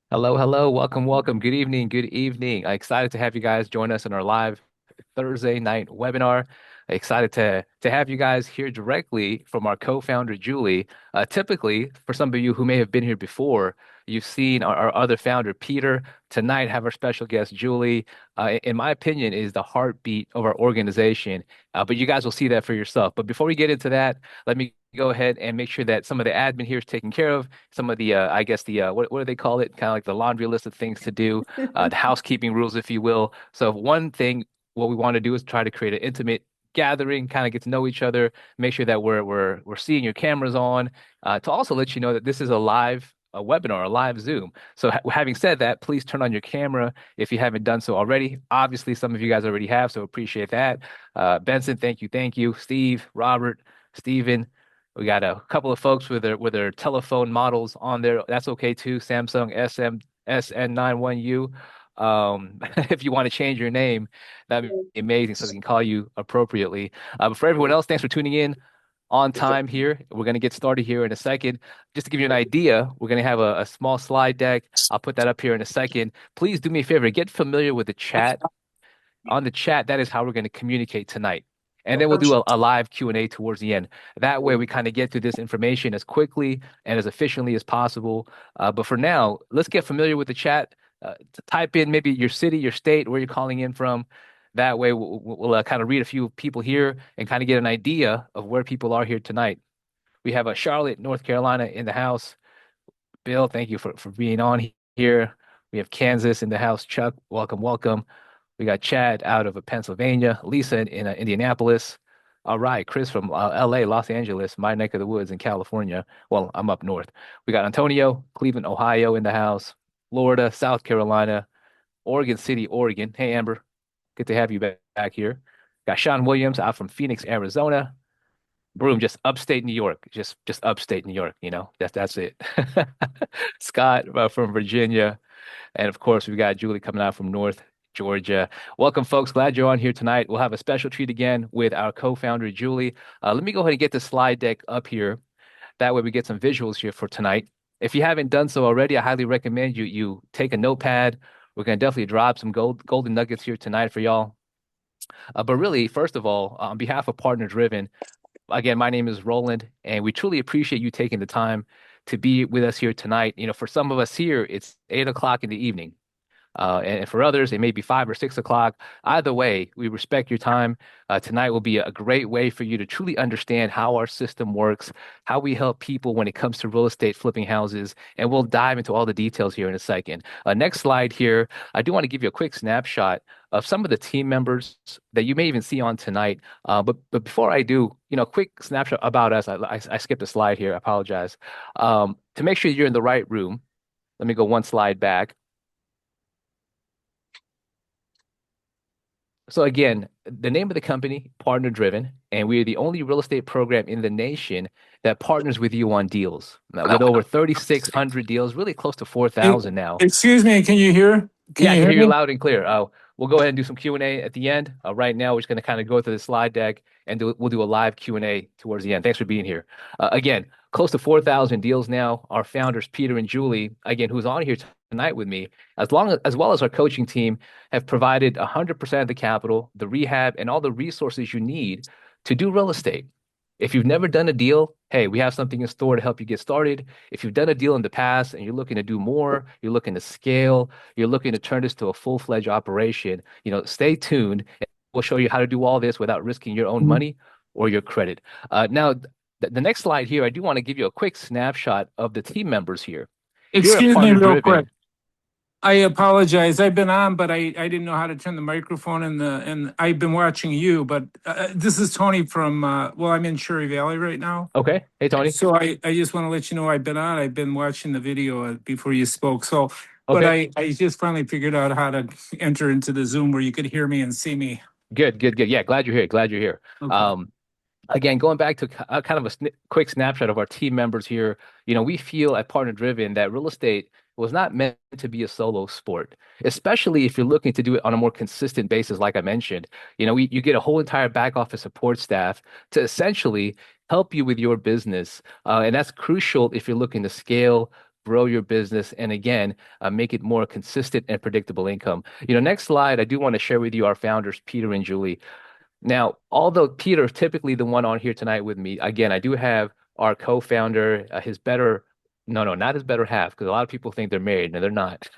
Hello, hello. Welcome, welcome. Good evening. Good evening. Excited to have you guys join us in our live Thursday night webinar. Excited to have you guys here directly from our co-founder, Julie. Typically, for some of you who may have been here before, you've seen our other founder, Peter. Tonight, have our special guest, Julie. In my opinion, is the heartbeat of our organization. But you guys will see that for yourself. But before we get into that, let me go ahead and make sure that some of the admin here is taken care of. Some of the, I guess the, what do they call it? Kind of like the laundry list of things to do, the housekeeping rules, if you will. So one thing, what we want to do is try to create an intimate gathering, kind of get to know each other, make sure that we're seeing your cameras on, to also let you know that this is a live a webinar, a live Zoom. So having said that, please turn on your camera if you haven't done so already. Obviously, some of you guys already have, so appreciate that. Benson, thank you, thank you. Steve, Robert, Steven. We got a couple of folks with their telephone models on there. That's okay too. Samsung SN91U. If you want to change your name, that'd be amazing, so we can call you appropriately. But for everyone else, thanks for tuning in on time here. We're going to get started here in a second. Just to give you an idea, we're going to have a small slide deck. I'll put that up here in a second. Please do me a favor, get familiar with the chat. On the chat, that is how we're going to communicate tonight. And then we'll do a live Q&A towards the end. That way we kind of get through this information as quickly and as efficiently as possible. But for now, let's get familiar with the chat. Type in maybe your city, your state, where you're calling in from. That way we'll kind of read a few people here and kind of get an idea of where people are here tonight. We have a Charlotte, North Carolina in the house. Bill, thank you for being on here. We have Kansas in the house. Chuck, welcome, welcome. We got Chad out of Pennsylvania, Lisa in Indianapolis. All right, Chris from LA, Los Angeles, my neck of the woods in California. Well, I'm up north. We got Antonio, Cleveland, Ohio in the house, Florida, South Carolina, Oregon City, Oregon. Hey, Amber, good to have you back here. Got Sean Williams out from Phoenix, Arizona. Broom, just upstate New York, just upstate New York. That's it. Scott from Virginia. And of course, we've got Julie coming out from North Georgia. Welcome, folks. Glad you're on here tonight. We'll have a special treat again with our co-founder, Julie. Let me go ahead and get the slide deck up here. That way we get some visuals here for tonight. If you haven't done so already, I highly recommend you take a notepad. We're going to definitely drop some golden nuggets here tonight for y'all. But really, first of all, on behalf of Partner Driven, again, my name is Roland, and we truly appreciate you taking the time to be with us here tonight. For some of us here, it's 8 o'clock in the evening. And for others, it may be 5 or 6 o'clock. Either way, we respect your time. Tonight will be a great way for you to truly understand how our system works, how we help people when it comes to real estate flipping houses, and we'll dive into all the details here in a second. Next slide here, I do want to give you a quick snapshot of some of the team members that you may even see on tonight. But before I do, quick snapshot about us. I skipped a slide here. I apologize. To make sure you're in the right room, let me go one slide back. So again, the name of the company, Partner Driven, and we are the only real estate program in the nation that partners with you on deals. With over 3,600 deals, really close to 4,000 now. Excuse me, can you hear? Yeah, I can hear you loud and clear. We'll go ahead and do some Q&A at the end. Right now, we're just going to kind of go through the slide deck and we'll do a live Q&A towards the end. Thanks for being here. Again, close to 4,000 deals now. Our founders, Peter and Julie, again, who's on here tonight with me, as well as our coaching team, have provided 100% of the capital, the rehab, and all the resources you need to do real estate. If you've never done a deal, hey, we have something in store to help you get started. If you've done a deal in the past and you're looking to do more, you're looking to scale, you're looking to turn this to a full-fledged operation, stay tuned. We'll show you how to do all this without risking your own money or your credit. Now, the next slide here, I do want to give you a quick snapshot of the team members here. Excuse me real quick. I apologize. I've been on, but I didn't know how to turn the microphone and I've been watching you. But this is Tony from, I'm in Cherry Valley right now. Okay. Hey, Tony. So I just want to let you know I've been on. I've been watching the video before you spoke. So, okay. But I just finally figured out how to enter into the Zoom where you could hear me and see me. Good. Yeah, glad you're here. Okay. Again, going back to kind of a quick snapshot of our team members here, we feel at Partner Driven that real estate was not meant to be a solo sport, especially if you're looking to do it on a more consistent basis, like I mentioned. You get a whole entire back office support staff to essentially help you with your business. And that's crucial if you're looking to scale, grow your business, and again, make it more consistent and predictable income. Next slide, I do want to share with you our founders, Peter and Julie. Now, although Peter is typically the one on here tonight with me, again, I do have our co-founder, his better, no, no, not his better half, because a lot of people think they're married. No, they're not.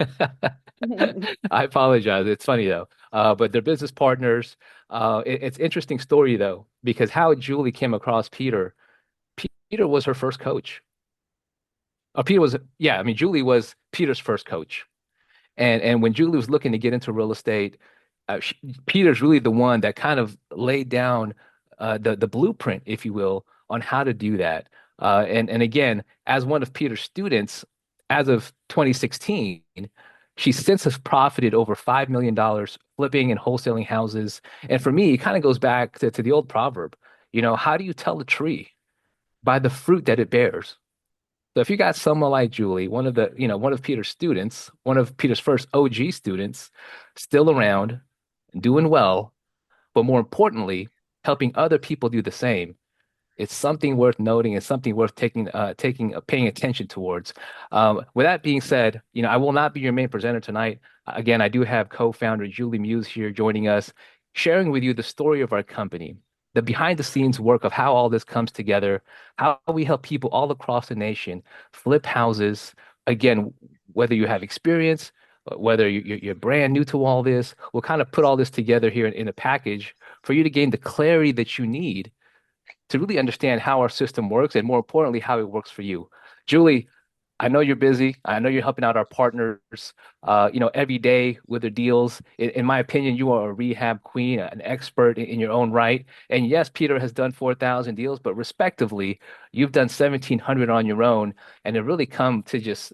I apologize. It's funny though. But they're business partners. It's interesting story though, because how Julie came across Peter. Peter was her first coach. Peter was, yeah, I mean, Julie was Peter's first coach. And when Julie was looking to get into real estate, she, Peter's really the one that kind of laid down the blueprint, if you will, on how to do that. And again, as one of Peter's students, as of 2016, she since has profited over $5 million flipping and wholesaling houses. And for me, it kind of goes back to the old proverb, how do you tell a tree? By the fruit that it bears. So if you got someone like Julie, one of Peter's students, one of Peter's first OG students, still around, doing well, but more importantly, helping other people do the same, it's something worth noting and something worth paying attention towards. With that being said, I will not be your main presenter tonight. Again, I do have co-founder Julie Muse here joining us, sharing with you the story of our company, the behind the scenes work of how all this comes together, how we help people all across the nation flip houses. Again, whether you have experience, whether you're brand new to all this, we'll kind of put all this together here in a package for you to gain the clarity that you need to really understand how our system works and more importantly, how it works for you. Julie, I know you're busy. I know you're helping out our partners, every day with their deals. In my opinion, you are a rehab queen, an expert in your own right. And yes, Peter has done 4,000 deals, but respectively, you've done 1,700 on your own, and it really come to just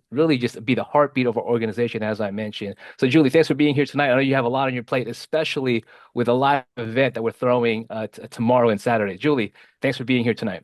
be the heartbeat of our organization, as I mentioned. So, Julie, thanks for being here tonight. I know you have a lot on your plate, especially with a live event that we're throwing tomorrow and Saturday. Julie, thanks for being here tonight.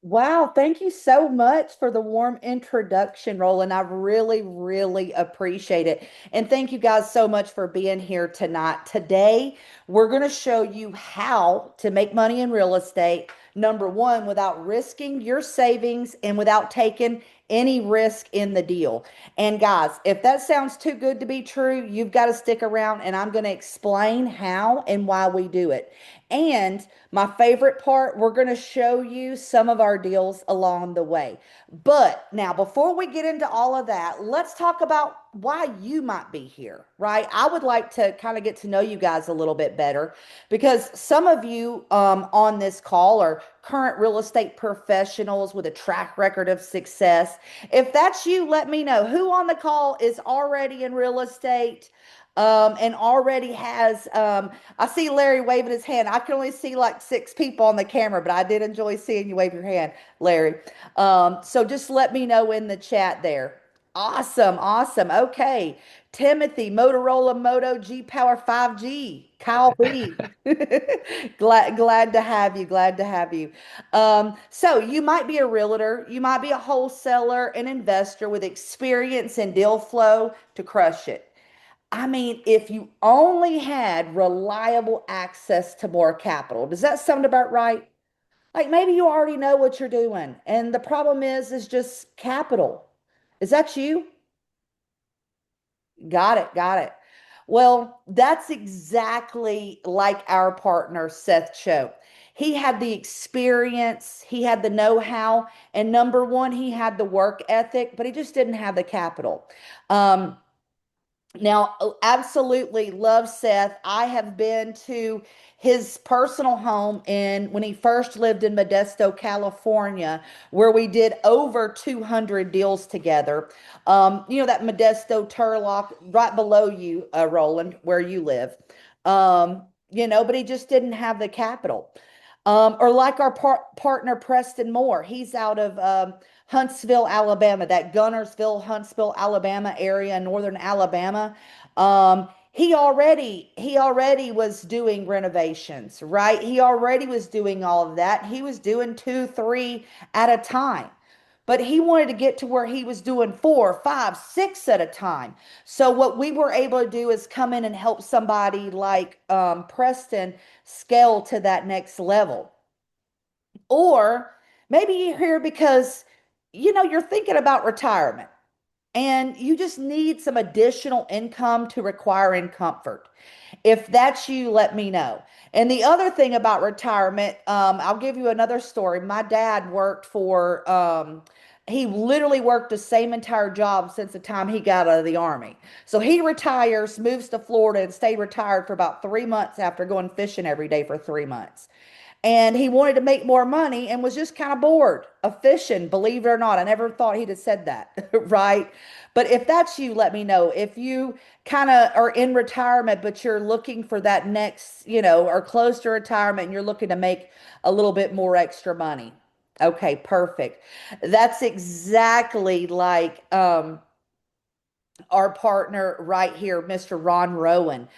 Wow, thank you so much for the warm introduction, Roland. I really, really appreciate it. And thank you guys so much for being here tonight. Today, we're going to show you how to make money in real estate. Number one, without risking your savings and without taking any risk in the deal. And guys, if that sounds too good to be true, you've got to stick around and I'm going to explain how and why we do it. And my favorite part, we're going to show you some of our deals along the way. But now, before we get into all of that, let's talk about why you might be here, right? I would like to kind of get to know you guys a little bit better because some of you on this call are current real estate professionals with a track record of success. If that's you, let me know who on the call is already in real estate. And already has I see Larry waving his hand. I can only see like six people on the camera, but I did enjoy seeing you wave your hand, Larry. So just let me know in the chat there. Awesome, awesome. Okay. Timothy, Motorola Moto G Power 5G. Kyle B. Glad to have you. Glad to have you. So you might be a realtor, you might be a wholesaler, an investor with experience and deal flow to crush it. I mean, if you only had reliable access to more capital, does that sound about right? Like maybe you already know what you're doing, and the problem is just capital. Is that you? Got it, got it. Well, that's exactly like our partner, Seth Choate. He had the experience, he had the know-how, and number one, he had the work ethic, but he just didn't have the capital. Um, Now, absolutely love Seth. I have been to his personal home in when he first lived in Modesto, California, where we did over 200 deals together. That Modesto Turlock right below you, Roland, where you live. But he just didn't have the capital. Or like our partner Preston Moore, he's out of Huntsville, Alabama, that Gunnersville, Huntsville, Alabama area in northern Alabama. He already was doing renovations, right? He already was doing all of that. He was doing two, three at a time. But he wanted to get to where he was doing four, five, six at a time. So what we were able to do is come in and help somebody like Preston scale to that next level. Or Maybe you're here because, you're thinking about retirement and you just need some additional income to require in comfort. If that's you, let me know. And the other thing about retirement, I'll give you another story. My dad worked he literally worked the same entire job since the time he got out of the army. So he retires, moves to Florida, and stayed retired for about 3 months after going fishing every day for 3 months. And he wanted to make more money and was just kind of bored of fishing, believe it or not. I never thought he'd have said that, right? But if that's you, let me know. If you kind of are in retirement, but you're looking for that next, or close to retirement and you're looking to make a little bit more extra money. Okay, perfect. That's exactly like our partner right here, Mr. Ron Rowan.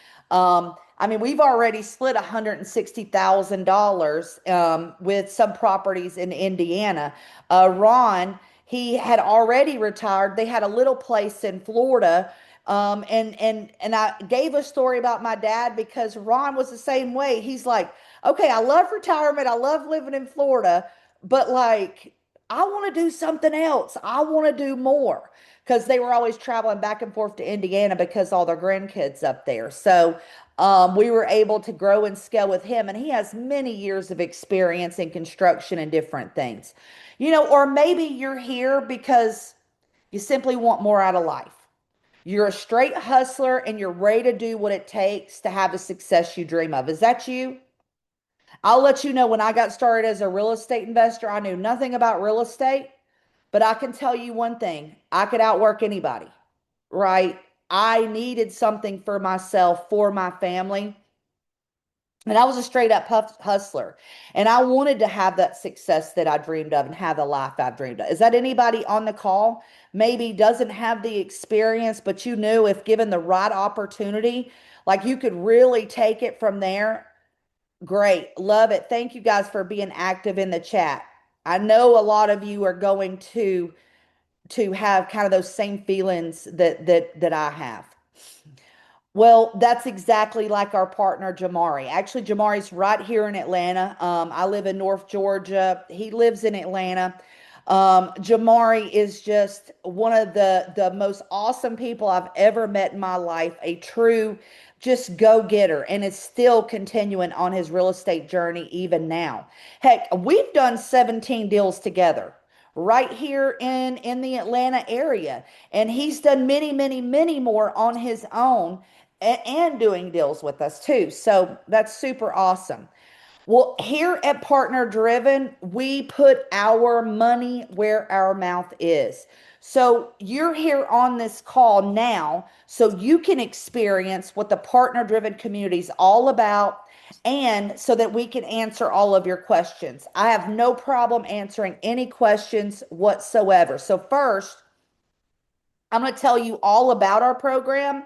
I mean, we've already split $160,000 with some properties in Indiana. Ron, he had already retired. They had a little place in Florida. And I gave a story about my dad because Ron was the same way. He's like, okay, I love retirement. I love living in Florida, but like, I want to do something else. I want to do more because they were always traveling back and forth to Indiana because all their grandkids up there. So we were able to grow and scale with him, and he has many years of experience in construction and different things. Or maybe you're here because you simply want more out of life. You're a straight hustler and you're ready to do what it takes to have the success you dream of. Is that you? I'll let you know when I got started as a real estate investor, I knew nothing about real estate. But I can tell you one thing, I could outwork anybody, right? I needed something for myself, for my family. And I was a straight up hustler. And I wanted to have that success that I dreamed of and have the life I've dreamed of. Is that anybody on the call? Maybe doesn't have the experience, but you knew if given the right opportunity, like you could really take it from there. Great. Love it. Thank you guys for being active in the chat. I know a lot of you are going to have kind of those same feelings that I have. Well, that's exactly like our partner Jamari. Actually, Jamari's right here in Atlanta. I live in North Georgia. He lives in Atlanta. Jamari is just one of the most awesome people I've ever met in my life. A true just go getter, and is still continuing on his real estate journey even now. Heck, we've done 17 deals together right here in the Atlanta area. And he's done many, many, many more on his own and doing deals with us too. So that's super awesome. Well, here at Partner Driven, we put our money where our mouth is. So you're here on this call now so you can experience what the Partner Driven community is all about and so that we can answer all of your questions. I have no problem answering any questions whatsoever. So first, I'm going to tell you all about our program,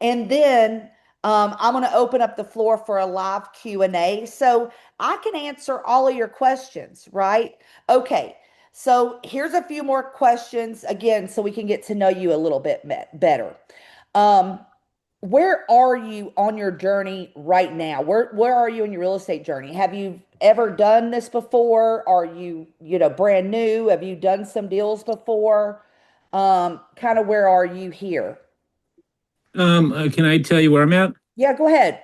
and then I'm going to open up the floor for a live Q&A so I can answer all of your questions, right? Okay, so here's a few more questions again so we can get to know you a little bit better. Um, where are you on your journey right now? Where are you in your real estate journey? Have you ever done this before? Are you, brand new? Have you done some deals before? Kind of where are you here? Can I tell you where I'm at? Yeah, go ahead.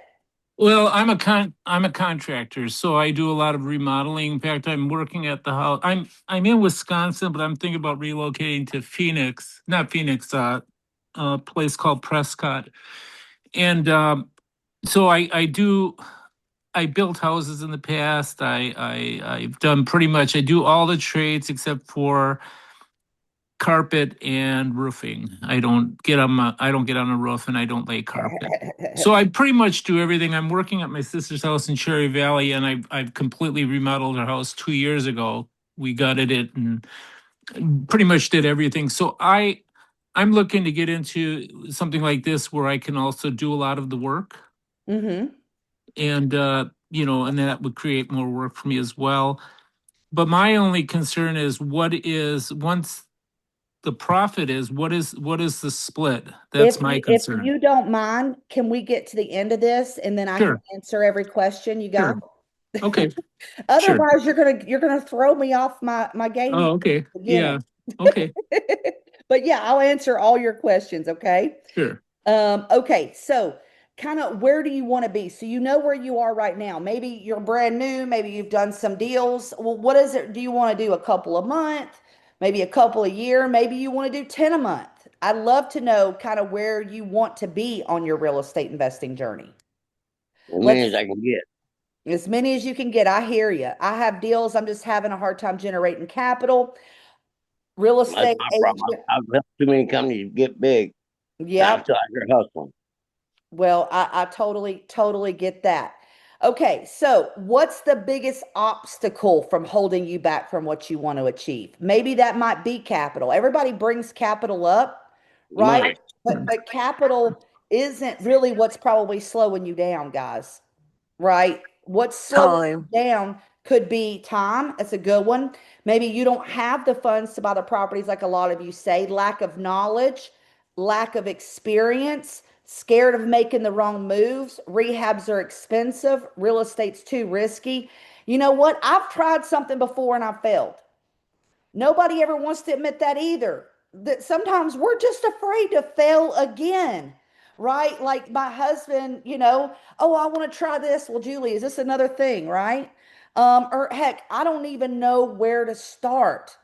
Well, I'm a contractor, so I do a lot of remodeling. In fact, I'm working at the house. I'm in Wisconsin, but I'm thinking about relocating to Phoenix, not Phoenix, a place called Prescott. And so I built houses in the past. I've done pretty much, I do all the trades except for carpet and roofing. I don't get on a roof and I don't lay carpet. So I pretty much do everything. I'm working at my sister's house in Cherry Valley, and I've completely remodeled her house 2 years ago. We gutted it and pretty much did everything. So I'm looking to get into something like this where I can also do a lot of the work. Mm-hmm. And and that would create more work for me as well. But my only concern is once the profit is, what is the split? That's my If concern. you don't mind, can we get to the end of this and then I can Sure, answer every question you got? sure. Okay, sure. Otherwise, you're gonna throw me off my game Oh, here okay. at the Yeah. beginning. Okay, But yeah, I'll answer all your questions, okay? sure. Okay, so kind of where do you want to be? So you know where you are right now. Maybe you're brand new, maybe you've done some deals. Well, what is it? Do you want to do a couple a month, maybe a couple a year, maybe you want to do 10 a month? I'd love to know kind of where you want to be on your real estate investing journey. As many as Let's I can get. as many as you can get. I hear you. I have deals. I'm just having a hard time generating capital. Real That's estate my problem. agent. I've helped too many companies get big, and I'm Yep. still out here hustling. Well, I totally get that. Okay, so what's the biggest obstacle from holding you back from what you want to achieve? Maybe that might be capital. Everybody brings capital up, right? Money. But capital isn't really what's probably slowing you down, guys, right? What's slowing you Time. down could be time. That's a good one. Maybe you don't have the funds to buy the properties like a lot of you say, lack of knowledge, lack of experience, scared of making the wrong moves. Rehabs are expensive, real estate's too risky. You know what? I've tried something before and I failed. Nobody ever wants to admit that either. That sometimes we're just afraid to fail again, right? Like my husband, oh, I want to try this. Well, Julie, is this another thing, right? Or heck, I don't even know where to start.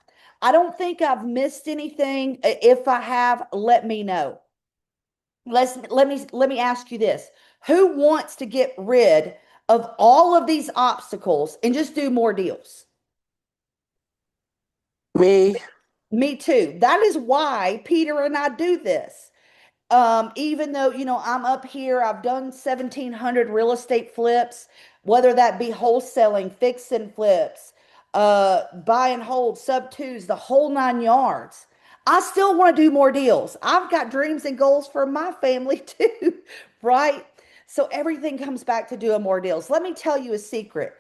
I don't think I've missed anything. If I have, let me know. Let me ask you this. Who wants to get rid of all of these obstacles and just do more deals? Me. Me too. That is why Peter and I do this. Even though, I'm up here, I've done 1,700 real estate flips, whether that be wholesaling, fix and flips, buy and hold, sub twos, the whole 9 yards. I still want to do more deals. I've got dreams and goals for my family too, right? So everything comes back to doing more deals. Let me tell you a secret.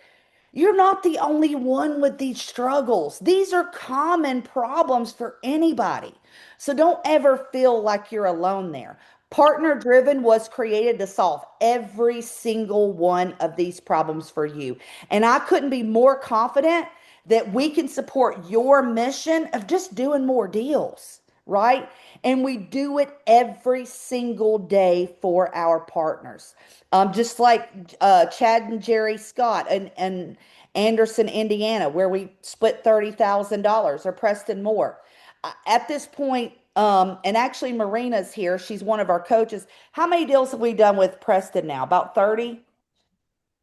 You're not the only one with these struggles. These are common problems for anybody. So don't ever feel like you're alone there. Partner Driven was created to solve every single one of these problems for you. And I couldn't be more confident that we can support your mission of just doing more deals, right? And we do it every single day for our partners. Just like Chad and Jerry Scott and Anderson, Indiana, where we split $30,000, or Preston Moore. At this point, and actually Marina's here. She's one of our coaches. How many deals have we done with Preston now? About 30?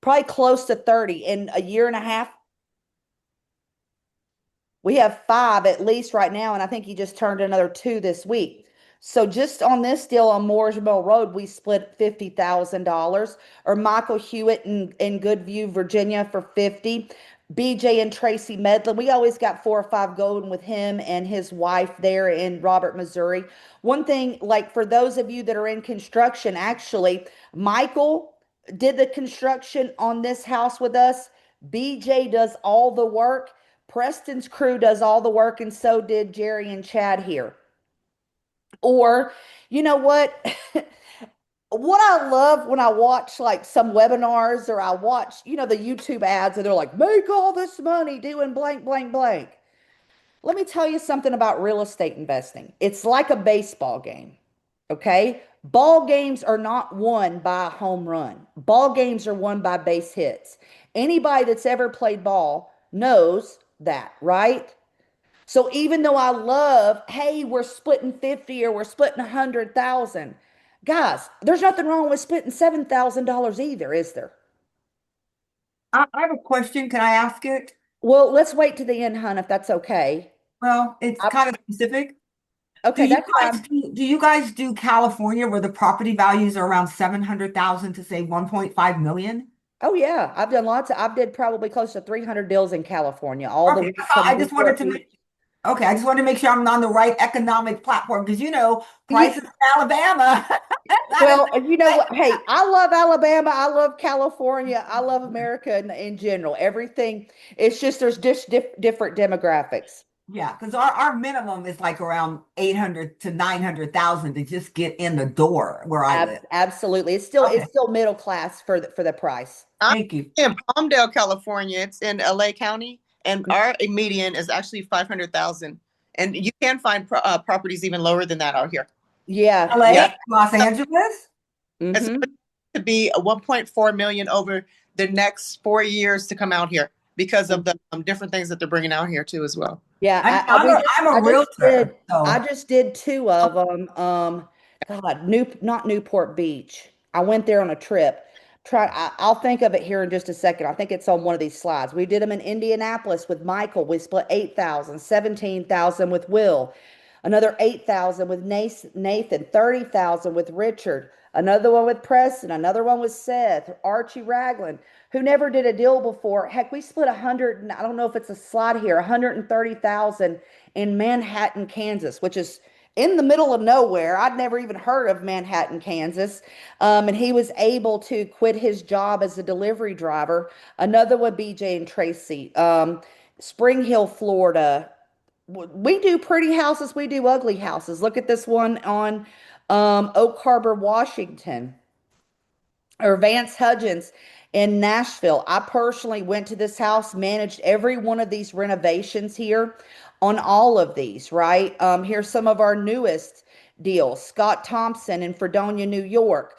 Probably close to 30 in a year and a half. We have five at least right now, and I think he just turned another two this week. So just on this deal on Moores Mill Road, we split $50,000. Or Michael Hewitt in Goodview, Virginia for 50. BJ and Tracy Medlin. We always got 4 or 5 going with him and his wife there in Robert, Missouri. One thing, like for those of you that are in construction, actually, Michael did the construction on this house with us. BJ does all the work. Preston's crew does all the work, and so did Jerry and Chad here. Or, you know what? What I love when I watch like some webinars or I watch, the YouTube ads and they're like, make all this money doing blank, blank, blank. Let me tell you something about real estate investing. It's like a baseball game. Okay. Ball games are not won by a home run. Ball games are won by base hits. Anybody that's ever played ball knows that, right? So even though I love, hey, we're splitting 50 or we're splitting 100,000, guys, there's nothing wrong with splitting $7,000 either, is there? I have a question. Can I ask it? Well, let's wait to the end, hun, if that's okay. Well, it's I, kind of specific. Do okay, you that's guys fine. do California where the property values are around 700,000 to say 1.5 million? Oh yeah, I've did probably close to 300 deals in California, all the Okay, way from I just wanted Newport to Beach. make okay, I just wanted to make sure I'm on the right economic platform because Yeah, prices in Alabama. That is well, you know not what? Hey, I love Alabama. I love California. I love America in general. Everything. It's just there's just different demographics. Yeah, because our minimum is like around 800 to 900,000 to just get in the door where I live. Absolutely. Okay, It's still middle class for the price. I'm thank you. in Palmdale, California. It's in LA County, and our median is actually 500,000. And you can find properties even lower than that out here. Yeah, LA, yeah. Yeah, Los Angeles. it's Hmm. to be a 1.4 million over the next 4 years to come out here because of the different things that they're bringing out here too as well. Yeah, I'm I'm a I'm a realtor, I so just did two of them. God, not Newport Beach. I went there on a trip. I'll think of it here in just a second. I think it's on one of these slides. We did them in Indianapolis with Michael. We split 8,000, 17,000 with Will, another 8,000 with Nathan, 30,000 with Richard, another one with Preston, another one with Seth, Archie Ragland, who never did a deal before. Heck, we split 100, I don't know if it's a slide here, 130,000 in Manhattan, Kansas, which is in the middle of nowhere. I'd never even heard of Manhattan, Kansas. And he was able to quit his job as a delivery driver. Another one, BJ and Tracy. Spring Hill, Florida. We do pretty houses, we do ugly houses. Look at this one on Oak Harbor, Washington, or Vance Hudgens in Nashville. I personally went to this house, managed every one of these renovations here on all of these, right? Here's some of our newest deals. Scott Thompson in Fredonia, New York.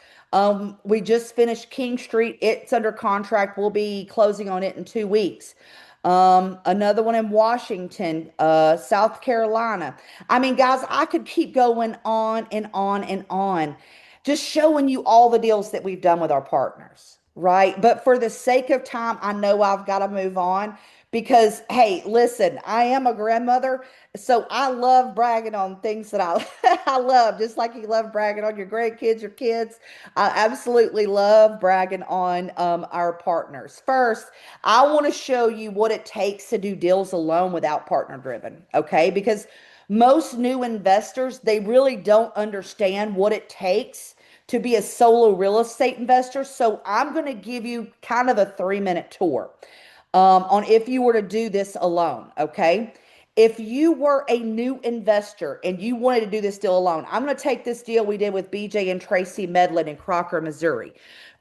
We just finished King Street. It's under contract. We'll be closing on it in 2 weeks. Another one in Washington, South Carolina. I mean, guys, I could keep going on and on and on, just showing you all the deals that we've done with our partners, right? But for the sake of time, I know I've got to move on because, hey, listen, I am a grandmother, so I love bragging on things that I I love, just like you love bragging on your grandkids, your kids. I absolutely love bragging on our partners. First, I want to show you what it takes to do deals alone without partner driven, okay? Because most new investors, they really don't understand what it takes to be a solo real estate investor. So I'm going to give you kind of a 3 minute tour on if you were to do this alone, okay? If you were a new investor and you wanted to do this deal alone, I'm going to take this deal we did with BJ and Tracy Medlin in Crocker, Missouri.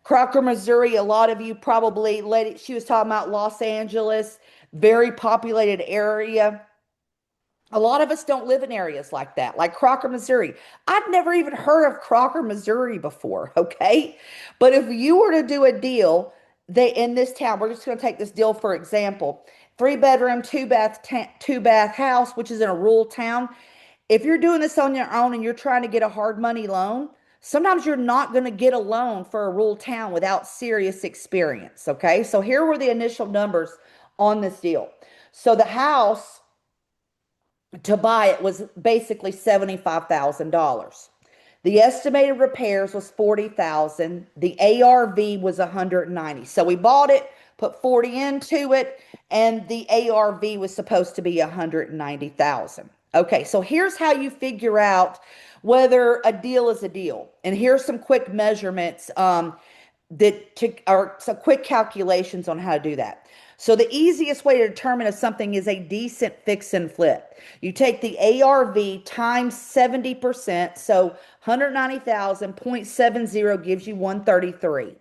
Crocker, Missouri, a lot of you probably, she was talking about Los Angeles, very populated area. A lot of us don't live in areas like that, like Crocker, Missouri. I'd never even heard of Crocker, Missouri before, okay? But if you were to do a deal they in this town, we're just going to take this deal for example. 3 bedroom, two bath house, which is in a rural town. If you're doing this on your own and you're trying to get a hard money loan, sometimes you're not going to get a loan for a rural town without serious experience, okay? So here were the initial numbers on this deal. So the house to buy it was basically $75,000. The estimated repairs was 40,000. The ARV was 190. So we bought it, put 40 into it, and the ARV was supposed to be 190,000. Okay, so here's how you figure out whether a deal is a deal. And here's some quick measurements or some quick calculations on how to do that. So the easiest way to determine if something is a decent fix and flip, you take the ARV times 70%, so 190,000 0.70 gives you 133.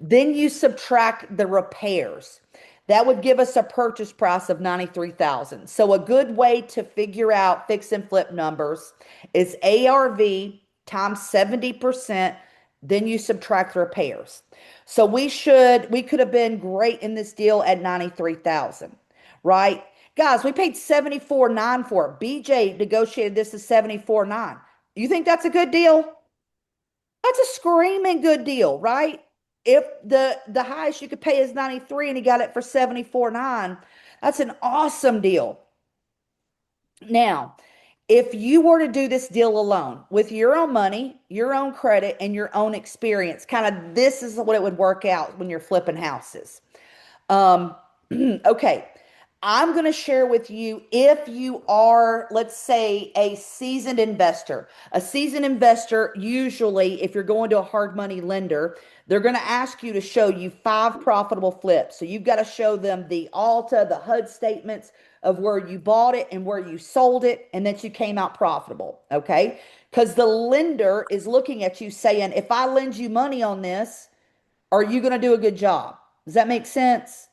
Then you subtract the repairs. That would give us a purchase price of 93,000. So a good way to figure out fix and flip numbers is ARV times 70%, then you subtract repairs. So we could have been great in this deal at 93,000, right? Guys, we paid 74.9 for it. BJ negotiated this as 74.9. You think that's a good deal? That's a screaming good deal, right? If the highest you could pay is 93 and he got it for 74.9, that's an awesome deal. Now, if you were to do this deal alone with your own money, your own credit, and your own experience, kind of this is what it would work out when you're flipping houses. Okay. I'm going to share with you if you are, let's say, a seasoned investor. A seasoned investor, usually, if you're going to a hard money lender, they're going to ask you to show you 5 profitable flips. So you've got to show them the Alta, the HUD statements of where you bought it and where you sold it, and that you came out profitable. Okay. Because the lender is looking at you saying, if I lend you money on this, are you going to do a good job? Does that make sense?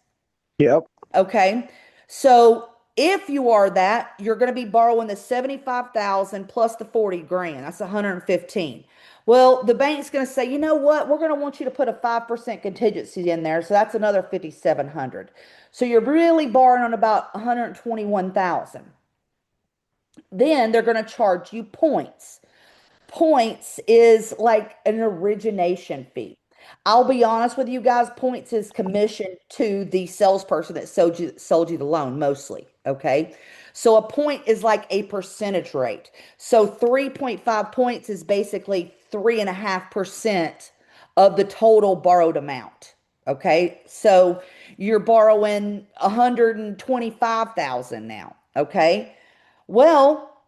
Yep. Okay. So if you are that, you're going to be borrowing the 75,000 plus the 40 grand. That's 115. Well, the bank's going to say, you know what? We're going to want you to put a 5% contingency in there. So that's another 5,700. So you're really borrowing on about 121,000. Then they're going to charge you points. Points is like an origination fee. I'll be honest with you guys, points is commission to the salesperson that sold you the loan mostly. Okay. So a point is like a percentage rate. So 3.5 points is basically 3.5% of the total borrowed amount. Okay. So you're borrowing 125,000 now. Okay. Well,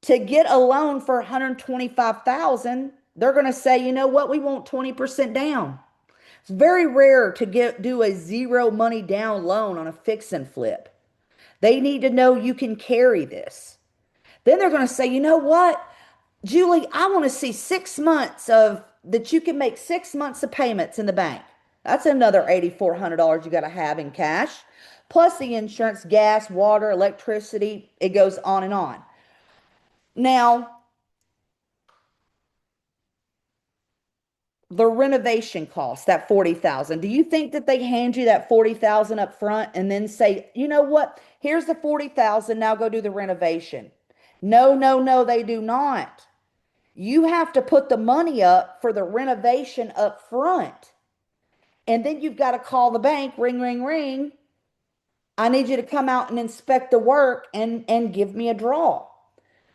to get a loan for 125,000, they're going to say, you know what, we want 20% down. It's very rare to do a zero money down loan on a fix and flip. They need to know you can carry this. Then they're going to say, you know what, Julie, I want to see 6 months of that you can make 6 months of payments in the bank. That's another $8,400 you got to have in cash, plus the insurance, gas, water, electricity. It goes on and on. Now, the renovation cost, that 40,000. Do you think that they hand you that 40,000 up front and then say, "You know what? Here's the 40,000, now go do the renovation." No, no, no, they do not. You have to put the money up for the renovation up front. And then you've got to call the bank, ring, ring, ring. I need you to come out and inspect the work and give me a draw.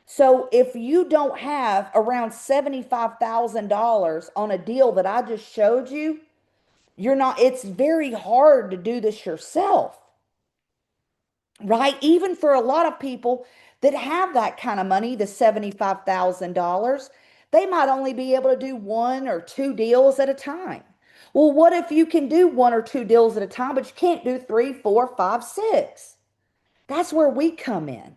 So if you don't have around $75,000 on a deal that I just showed you, you're not, it's very hard to do this yourself, right? Even for a lot of people that have that kind of money, the $75,000, they might only be able to do 1 or 2 deals at a time. Well, what if you can do 1 or 2 deals at a time, but you can't do three, four, five, six? That's where we come in,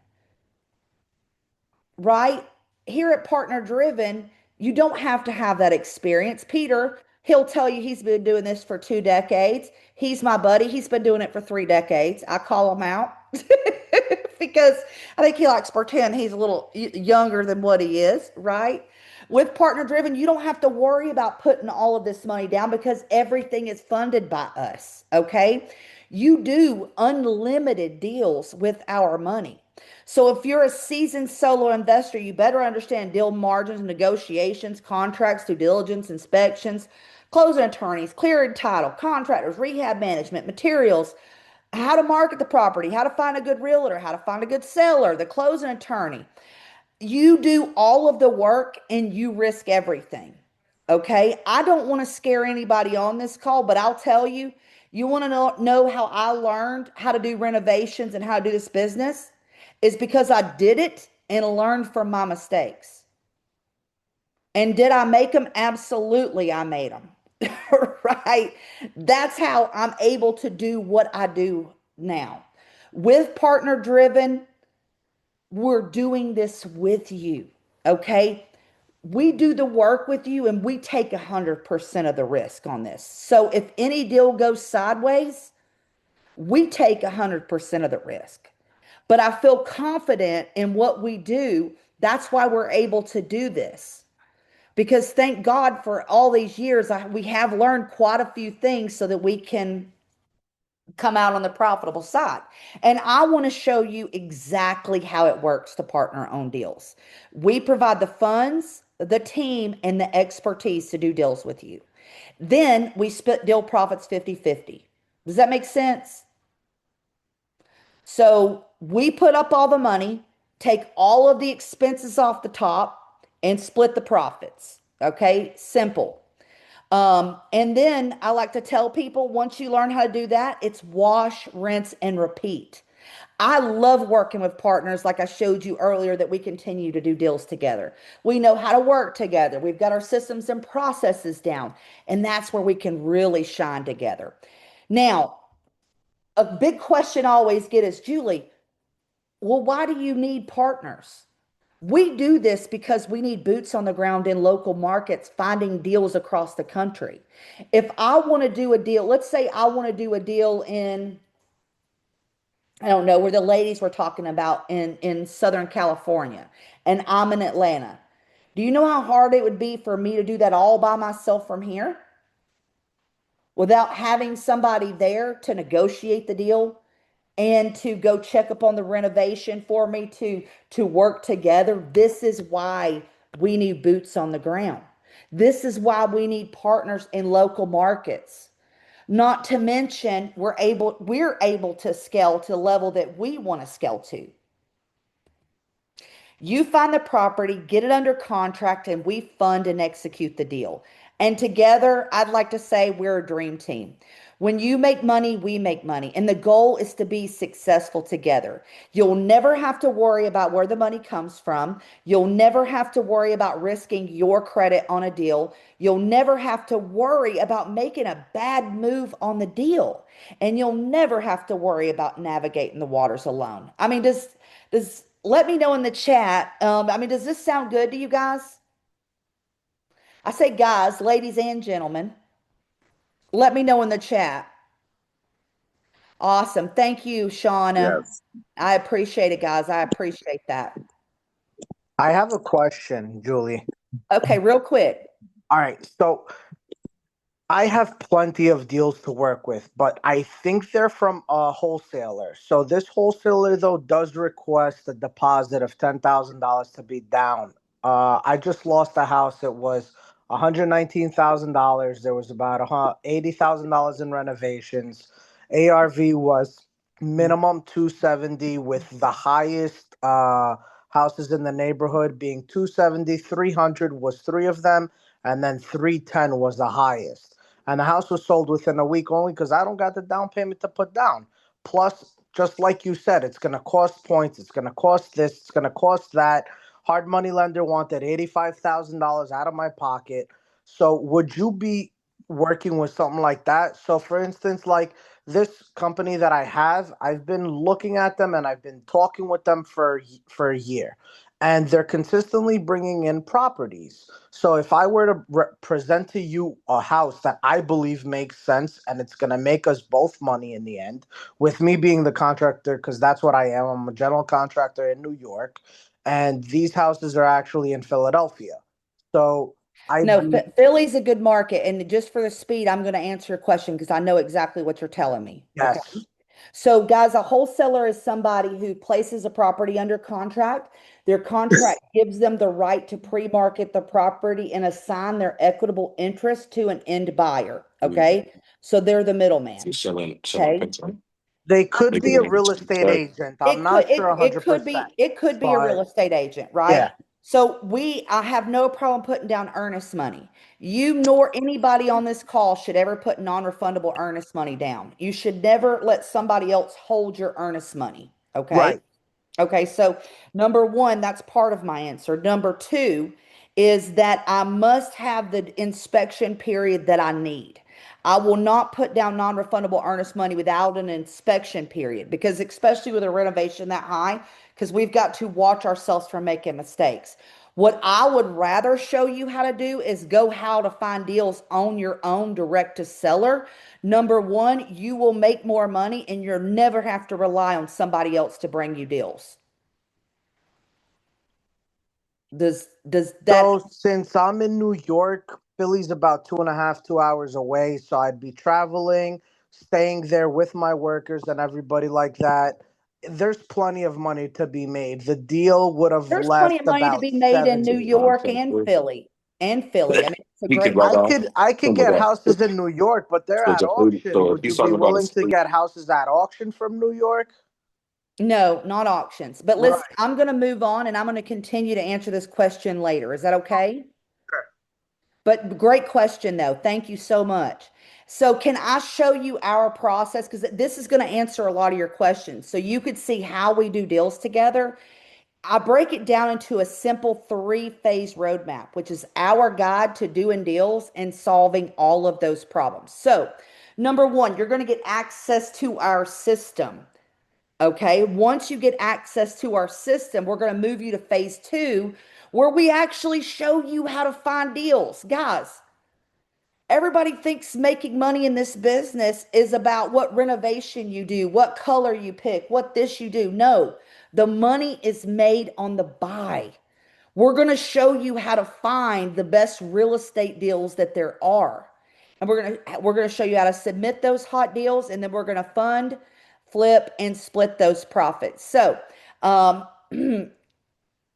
right? Here at Partner Driven, you don't have to have that experience. Peter, he'll tell you he's been doing this for 2 decades. He's my buddy. He's been doing it for 3 decades. I call him out because I think he likes to pretend he's a little younger than what he is, right? With Partner Driven, you don't have to worry about putting all of this money down because everything is funded by us, okay? You do unlimited deals with our money. So if you're a seasoned solo investor, you better understand deal margins, negotiations, contracts, due diligence, inspections, closing attorneys, clearing title, contractors, rehab management, materials, how to market the property, how to find a good realtor, how to find a good seller, the closing attorney. You do all of the work and you risk everything. Okay. I don't want to scare anybody on this call, but I'll tell you, you want to know how I learned how to do renovations and how to do this business is because I did it and learned from my mistakes. And did I make them? Absolutely, I made them. Right? That's how I'm able to do what I do now. With Partner Driven, we're doing this with you. Okay. We do the work with you and we take 100% of the risk on this. So if any deal goes sideways, we take 100% of the risk. But I feel confident in what we do. That's why we're able to do this. Because thank God for all these years, we have learned quite a few things so that we can come out on the profitable side. And I want to show you exactly how it works to partner own deals. We provide the funds, the team, and the expertise to do deals with you. Then we split deal profits 50-50. Does that make sense? So we put up all the money, take all of the expenses off the top, and split the profits. Okay, simple. And then I like to tell people once you learn how to do that, it's wash, rinse, and repeat. I love working with partners like I showed you earlier that we continue to do deals together. We know how to work together. We've got our systems and processes down, and that's where we can really shine together. Now, a big question I always get is, Julie, well, why do you need partners? We do this because we need boots on the ground in local markets, finding deals across the country. If I want to do a deal, let's say I want to do a deal in, I don't know, where the ladies were talking about in Southern California, and I'm in Atlanta. Do you know how hard it would be for me to do that all by myself from here without having somebody there to negotiate the deal and to go check up on the renovation for me to work together? This is why we need boots on the ground. This is why we need partners in local markets. Not to mention we're able to scale to the level that we want to scale to. You find the property, get it under contract, and we fund and execute the deal. And together, I'd like to say we're a dream team. When you make money, we make money. And the goal is to be successful together. You'll never have to worry about where the money comes from. You'll never have to worry about risking your credit on a deal. You'll never have to worry about making a bad move on the deal. And you'll never have to worry about navigating the waters alone. I mean, does let me know in the chat. I mean, does this sound good to you guys? I say guys, ladies and gentlemen. Let me know in the chat. Awesome. Thank you, Shauna. Yes. I appreciate it, guys. I appreciate that. I have a question, Julie. Okay, real quick. All right. So I have plenty of deals to work with, but I think they're from a wholesaler. So this wholesaler, though, does request a deposit of $10,000 to be down. I just lost a house. It was $119,000. There was about $80,000 in renovations. ARV was minimum 270, with the highest houses in the neighborhood being 270. 300 was three of them, and then 310 was the highest. And the house was sold within a week only because I don't got the down payment to put down. Plus, just like you said, it's going to cost points. It's going to cost this. It's going to cost that. Hard money lender wanted $85,000 out of my pocket. So would you be working with something like that? So for instance, like this company that I have, I've been looking at them and I've been talking with them for a year, and they're consistently bringing in properties. So if I were to present to you a house that I believe makes sense and it's going to make us both money in the end, with me being the contractor, because that's what I am. I'm a general contractor in New York, and these houses are actually in Philadelphia. So I'd No, be, Philly's a good market. And just for the speed, I'm going to answer your question because I know exactly what you're telling me. Okay. yes, So, guys, a wholesaler is somebody who places a property under contract. Their contract gives them the right to pre-market the property and assign their equitable interest to an end buyer. Okay. So they're the middleman. Okay. they could be a real estate agent. I'm It could not sure it could 100%, be a real but estate agent, right? yeah, So I have no problem putting down earnest money. You nor anybody on this call should ever put non-refundable earnest money down. You should never let somebody else hold your earnest money. Okay. right. Okay, so number one, that's part of my answer. Number two is that I must have the inspection period that I need. I will not put down non-refundable earnest money without an inspection period because especially with a renovation that high, because we've got to watch ourselves from making mistakes. What I would rather show you how to do is go how to find deals on your own direct to seller. Number one, you will make more money and you'll never have to rely on somebody else to bring you deals. Does that So since I'm in New York, Philly's about 2.5, 2 hours away. So I'd be traveling, staying there with my workers and everybody like that. There's plenty of money to be made. The deal would have there's plenty left of money to about be made in New 70. York and Philly and Philly. I mean, it's a great market. I could get houses in New York, but they're at auction. Would you be willing to get houses at auction from New York? No, not auctions. But listen, Right. I'm going to move on and I'm going to continue to answer this question later. Is that okay? Sure. But great question, though. Thank you so much. So, can I show you our process? Because this is going to answer a lot of your questions. So, you could see how we do deals together. I break it down into a simple three-phase roadmap, which is our guide to doing deals and solving all of those problems. So, number one, you're going to get access to our system. Okay. Once you get access to our system, we're going to move you to phase two, where we actually show you how to find deals. Guys, everybody thinks making money in this business is about what renovation you do, what color you pick, what this you do. No, the money is made on the buy. We're going to show you how to find the best real estate deals that there are. And we're going to show you how to submit those hot deals, and then we're going to fund, flip, and split those profits. So, um,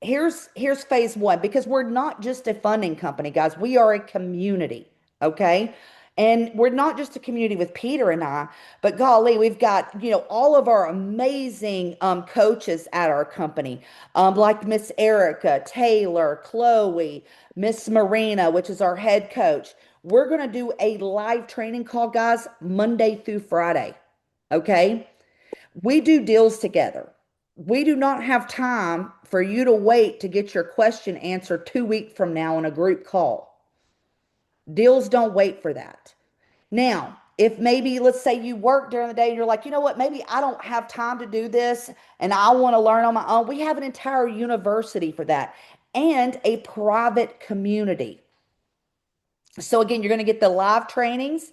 here's phase one, because we're not just a funding company, guys. We are a community, okay? And we're not just a community with Peter and I, but golly, we've got, all of our amazing coaches at our company, like Miss Erica, Taylor, Chloe, Miss Marina, which is our head coach. We're going to do a live training call, guys, Monday through Friday, okay? We do deals together. We do not have time for you to wait to get your question answered 2 weeks from now in a group call. Deals don't wait for that. Now, if maybe, let's say you work during the day and you're like, you know what, maybe I don't have time to do this and I want to learn on my own. We have an entire university for that and a private community. So again, you're going to get the live trainings,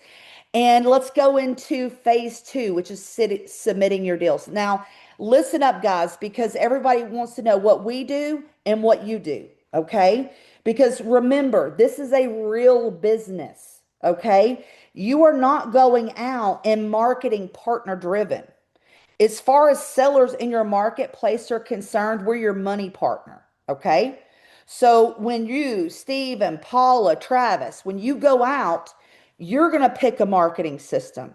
and let's go into phase two, which is submitting your deals. Now, listen up, guys, because everybody wants to know what we do and what you do, okay? Because remember, this is a real business, okay? You are not going out and marketing partner driven. As far as sellers in your marketplace are concerned, we're your money partner, okay? So when you, Steve and Paula, Travis, when you go out, you're going to pick a marketing system,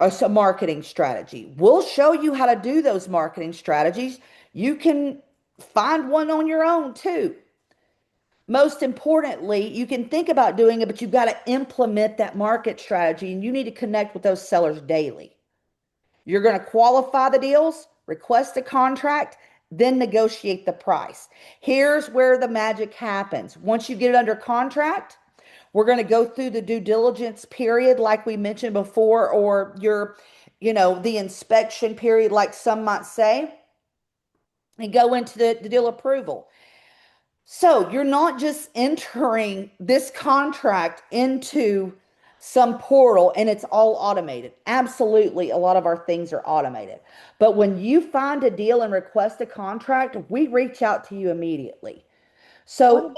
a marketing strategy. We'll show you how to do those marketing strategies. You can find one on your own too. Most importantly, you can think about doing it, but you've got to implement that market strategy, and you need to connect with those sellers daily. You're going to qualify the deals, request a contract, then negotiate the price. Here's where the magic happens. Once you get it under contract, we're going to go through the due diligence period, like we mentioned before, or the inspection period, like some might say, and go into the deal approval. So you're not just entering this contract into some portal and it's all automated. Absolutely, a lot of our things are automated. But when you find a deal and request a contract, we reach out to you immediately. So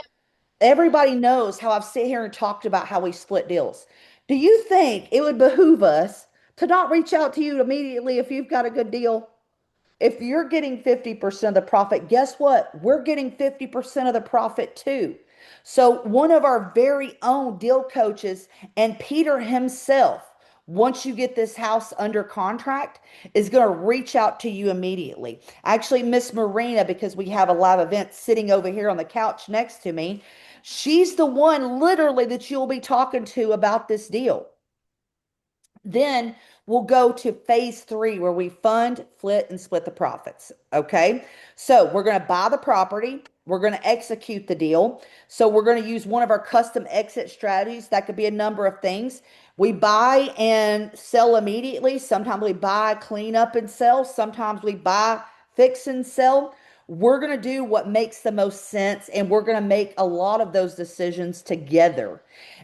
everybody knows how I've sat here and talked about how we split deals. Do you think it would behoove us to not reach out to you immediately if you've got a good deal? If you're getting 50% of the profit, guess what? We're getting 50% of the profit too. So, one of our very own deal coaches and Peter himself, once you get this house under contract, is going to reach out to you immediately. Actually, Miss Marina, because we have a live event sitting over here on the couch next to me, she's the one literally that you'll be talking to about this deal. Then we'll go to phase three, where we fund, flip, and split the profits. Okay. So we're going to buy the property. We're going to execute the deal. So we're going to use one of our custom exit strategies. That could be a number of things. We buy and sell immediately. Sometimes we buy, clean up, and sell. Sometimes we buy, fix, and sell. We're going to do what makes the most sense, and we're going to make a lot of those decisions together.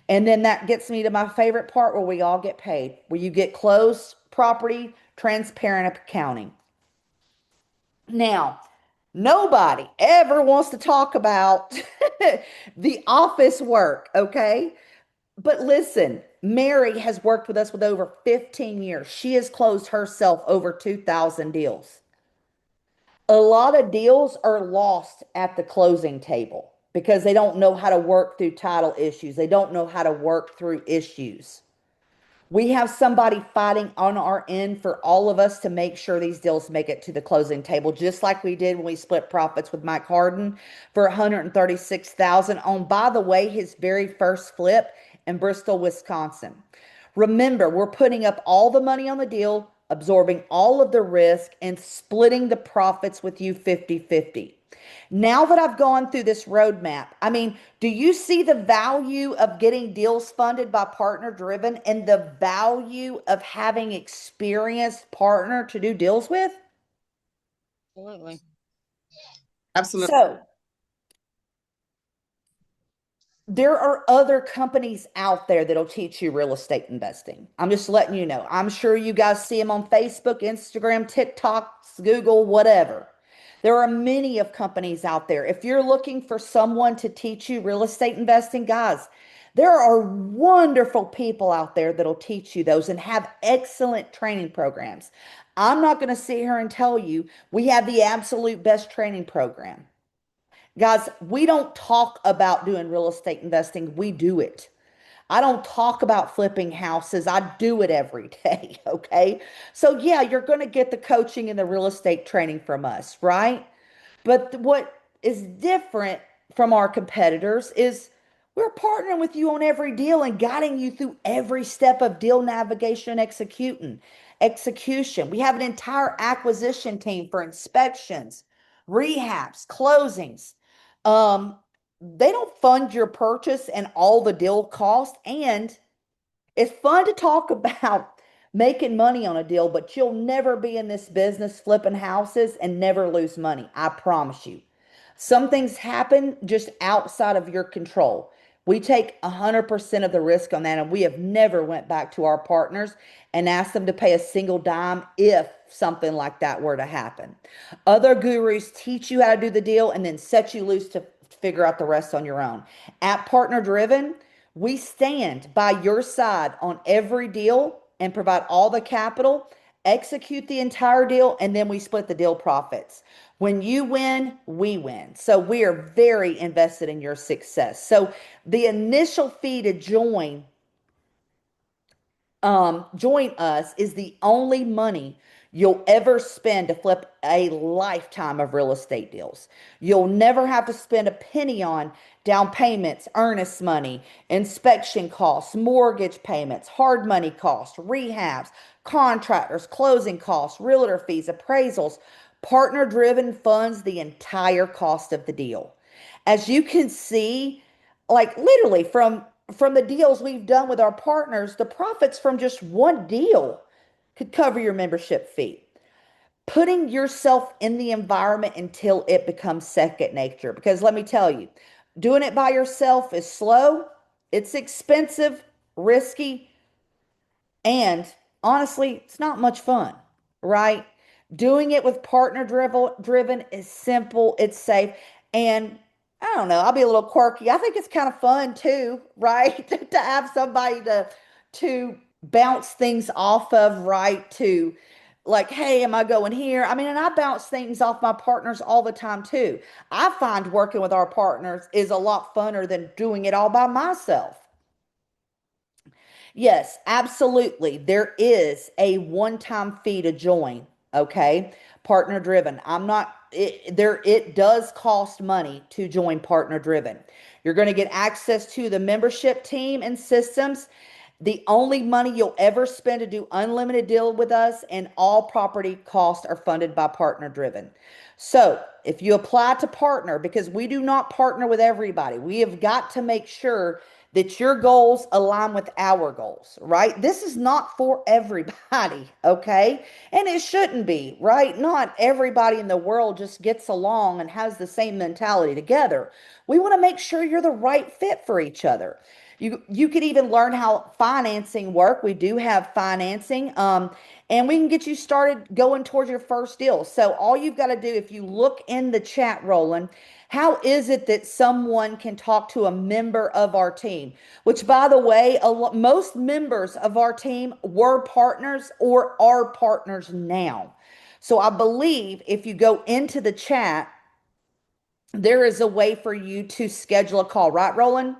And then that gets me to my favorite part, where we all get paid, where you get closed property, transparent accounting. Now, nobody ever wants to talk about the office work, okay? But listen, Mary has worked with us with over 15 years. She has closed herself over 2,000 deals. A lot of deals are lost at the closing table because they don't know how to work through title issues. They don't know how to work through issues. We have somebody fighting on our end for all of us to make sure these deals make it to the closing table, just like we did when we split profits with Mike Harden for 136,000 on, by the way, his very first flip in Bristol, Wisconsin. Remember, we're putting up all the money on the deal, absorbing all of the risk, and splitting the profits with you 50-50. Now that I've gone through this roadmap, I mean, do you see the value of getting deals funded by partner driven and the value of having experienced partner to do deals with? Absolutely. Absolutely. So there are other companies out there that'll teach you real estate investing. I'm just letting you know. I'm sure you guys see them on Facebook, Instagram, TikTok, Google, whatever. There are many of companies out there. If you're looking for someone to teach you real estate investing, guys, there are wonderful people out there that'll teach you those and have excellent training programs. I'm not going to sit here and tell you we have the absolute best training program. Guys, we don't talk about doing real estate investing, we do it. I don't talk about flipping houses. I do it every day. Okay. So, yeah, you're going to get the coaching and the real estate training from us, right? But what is different from our competitors is we're partnering with you on every deal and guiding you through every step of deal navigation and execution. We have an entire acquisition team for inspections, rehabs, closings. Um, they don't fund your purchase and all the deal cost. And it's fun to talk about making money on a deal, but you'll never be in this business flipping houses and never lose money. I promise you. Some things happen just outside of your control. We take 100% of the risk on that, and we have never went back to our partners and asked them to pay a single dime if something like that were to happen. Other gurus teach you how to do the deal and then set you loose to figure out the rest on your own. At Partner Driven, we stand by your side on every deal and provide all the capital, execute the entire deal, and then we split the deal profits. When you win, we win. So we are very invested in your success. So the initial fee to join us is the only money you'll ever spend to flip a lifetime of real estate deals. You'll never have to spend a penny on down payments, earnest money, inspection costs, mortgage payments, hard money costs, rehabs, contractors, closing costs, realtor fees, appraisals. Partner driven funds the entire cost of the deal. As you can see, like literally from the deals we've done with our partners, the profits from just one deal could cover your membership fee. Putting yourself in the environment until it becomes second nature. Because let me tell you, doing it by yourself is slow, it's expensive, risky, and honestly, it's not much fun, right? Doing it with partner driven is simple, it's safe, and I don't know, I'll be a little quirky. I think it's kind of fun too, right? To have somebody to bounce things off of, right? To like, hey, am I going here? I mean, and I bounce things off my partners all the time too. I find working with our partners is a lot funner than doing it all by myself. Yes, absolutely. There is a one-time fee to join, okay? Partner driven. I'm not it does cost money to join partner driven. You're going to get access to the membership team and systems. The only money you'll ever spend to do unlimited deal with us and all property costs are funded by partner driven. So, if you apply to partner, because we do not partner with everybody, we have got to make sure that your goals align with our goals, right? This is not for everybody, okay? And it shouldn't be, right? Not everybody in the world just gets along and has the same mentality together. We want to make sure you're the right fit for each other. You could even learn how financing work. We do have financing, and we can get you started going towards your first deal. So all you've got to do, if you look in the chat, Roland, how is it that someone can talk to a member of our team? Which, by the way, most members of our team were partners or are partners now. So I believe if you go into the chat, there is a way for you to schedule a call, right, Roland?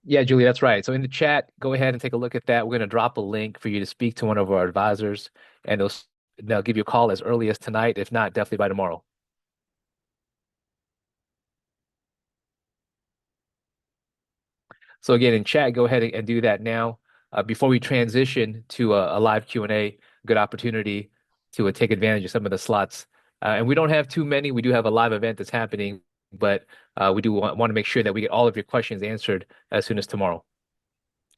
Yeah, Julie, that's right. So in the chat, go ahead and take a look at that. We're going to drop a link for you to speak to one of our advisors, and they'll give you a call as early as tonight. If not, definitely by tomorrow. So again, in chat, go ahead and do that now. Before we transition to a live Q&A, good opportunity to take advantage of some of the slots. And we don't have too many. We do have a live event that's happening, but we do want to make sure that we get all of your questions answered as soon as tomorrow.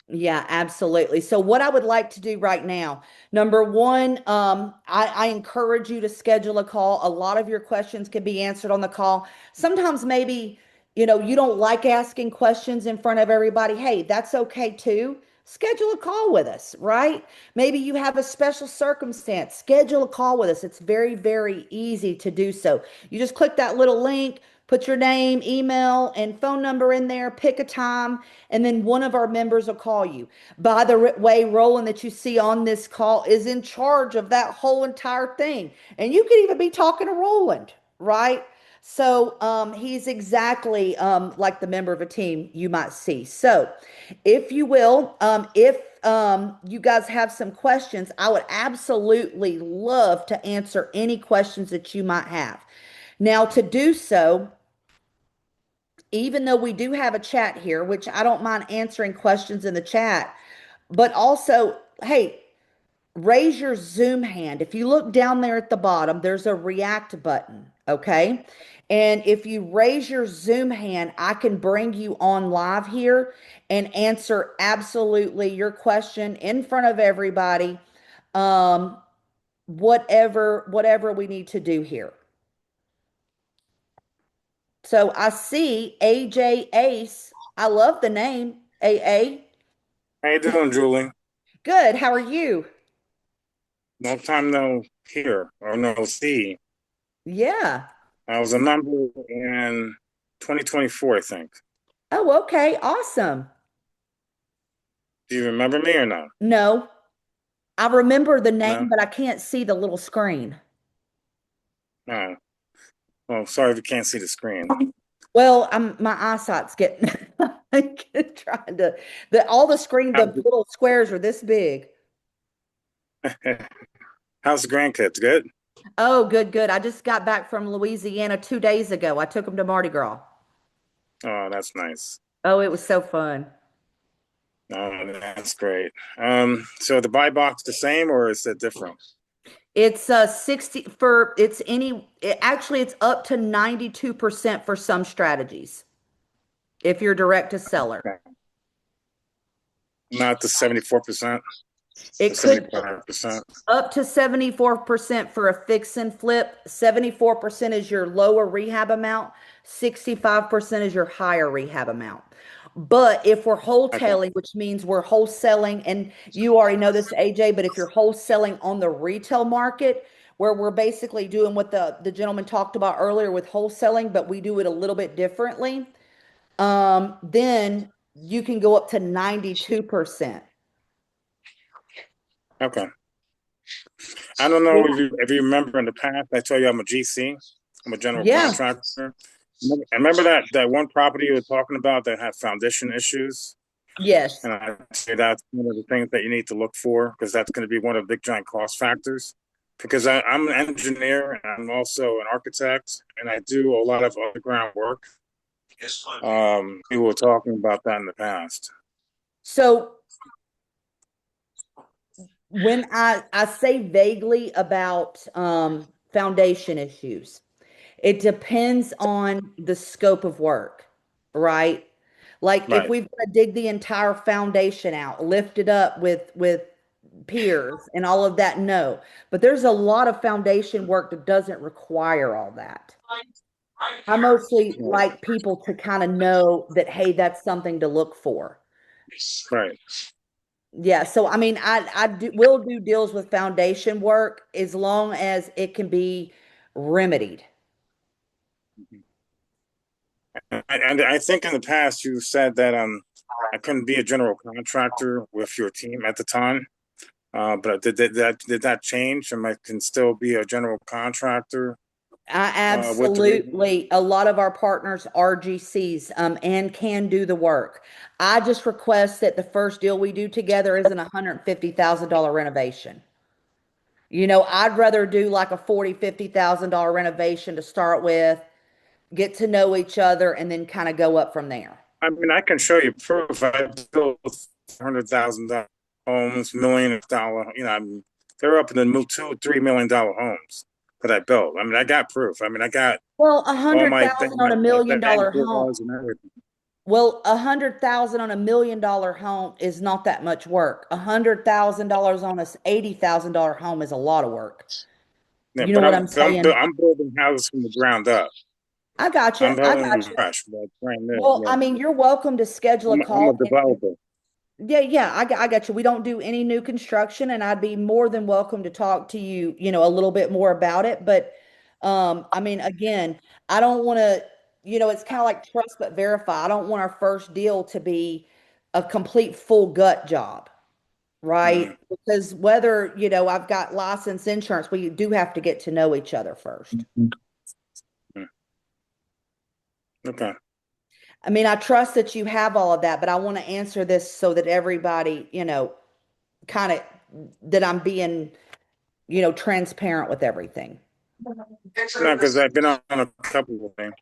Yeah, absolutely. So what I would like to do right now, number one, I encourage you to schedule a call. A lot of your questions can be answered on the call. Sometimes maybe, you don't like asking questions in front of everybody. Hey, that's okay too. Schedule a call with us, right? Maybe you have a special circumstance. Schedule a call with us. It's very, very easy to do so. You just click that little link, put your name, email, and phone number in there, pick a time, and then one of our members will call you. By the way, Roland that you see on this call is in charge of that whole entire thing. And you could even be talking to Roland, right? So he's exactly like the member of a team you might see. So if you will, if you guys have some questions, I would absolutely love to answer any questions that you might have. Now, to do so, even though we do have a chat here, which I don't mind answering questions in the chat, but also, hey, raise your Zoom hand. If you look down there at the bottom, there's a react button, okay? And if you raise your Zoom hand, I can bring you on live here and answer absolutely your question in front of everybody. Um, whatever we need to do here. So I see AJ Ace. I love the name AA. How you doing, Julie? Good. How are you? No time no hear or no see. Yeah. I was a member in 2024, I think. Oh, okay. Awesome. Do you remember me or no? No, I remember the No? name, but I can't see the little screen. No. Well, sorry if you can't see the screen. Well, my eyesight's getting I'm trying to all the screen, the little squares are this big. How's the grandkids? Good? Oh, good, good. I just got back from Louisiana 2 days ago. I took them to Mardi Gras. Oh, that's nice. Oh, it was so fun. Oh, that's great. So the buy box the same or is it different? It's 60 for actually it's up to 92% for some strategies if you're direct to seller. Okay. Not the 74%, the It could 75%. up to 74% for a fix and flip. 74% is your lower rehab amount, 65% is your higher rehab amount. But if we're Okay. wholesaling, which means we're wholesaling, and you already know this, AJ, but if you're wholesaling on the retail market, where we're basically doing what the gentleman talked about earlier with wholesaling, but we do it a little bit differently, then you can go up to 92%. Okay. I don't know Yeah. if you remember in the past, I told you I'm a GC. I'm a general Yeah. contractor. I remember that one property you were talking about that had foundation issues. Yes. And I say that's one of the things that you need to look for because that's going to be one of the big giant cost factors. Because I'm an engineer and I'm also an architect and I do a lot of underground work. We were talking about that in the past. So when I say vaguely about foundation issues, it depends on the scope of work, right? Like if Right. we've got to dig the entire foundation out, lift it up with piers and all of that, no. But there's a lot of foundation work that doesn't require all that. I mostly like people to kind of know that, hey, that's something to look for. Right. Yeah, so I mean, will do deals with foundation work as long as it can be remedied. And I think in the past you said that I couldn't be a general contractor with your team at the time. But did that change? And I can still be a general contractor I with the rehab? absolutely, a lot of our partners are GCs, and can do the work. I just request that the first deal we do together isn't $150,000 renovation. I'd rather do like a $40,000, $50,000 renovation to start with, get to know each other, and then kind of go up from there. I mean, I can show you proof. I built $100,000 homes, $1 million. I mean, they're up in the $2, $3 million homes that I built. I mean, I got proof. I mean, I got Well, a all hundred my things, thousand on a my million bank dollar home. laws and everything. Well, 100,000 on $1 million home is not that much work. $100,000 on a $80,000 home is a lot of work. Yeah, You know but what I'm saying? I'm building houses from the ground up. I got you. I'm I building got them you. fresh, like brand new. Well, Yeah, I mean, you're welcome to schedule a I'm a call. developer. Yeah, yeah, I got you. We don't do any new construction, and I'd be more than welcome to talk to you, a little bit more about it. But I mean, again, I don't want to, it's kind of like trust but verify. I don't want our first deal to be a complete full gut job, Hmm. right? Because whether, I've got licensed insurance, we do have to get to know each other first. Okay. I mean, I trust that you have all of that, but I want to answer this so that everybody, kind of that I'm being, transparent with everything. No, because I've been on a couple of things,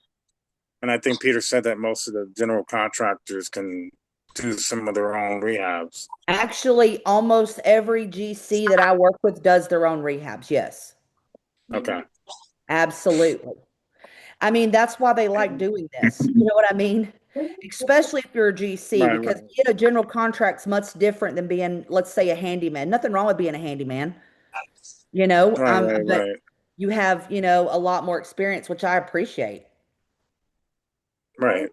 and I think Peter said that most of the general contractors can do some of their own rehabs. Actually, almost every GC that I work with does their own rehabs. Yes, Okay. absolutely. I mean, that's why they like doing this. You know what I mean? Especially if you're a GC, Right, because right, being a general contract's much different than being, let's say, a handyman. Nothing wrong with being a handyman, right, right, but right, you have, a lot more experience, which I appreciate. right.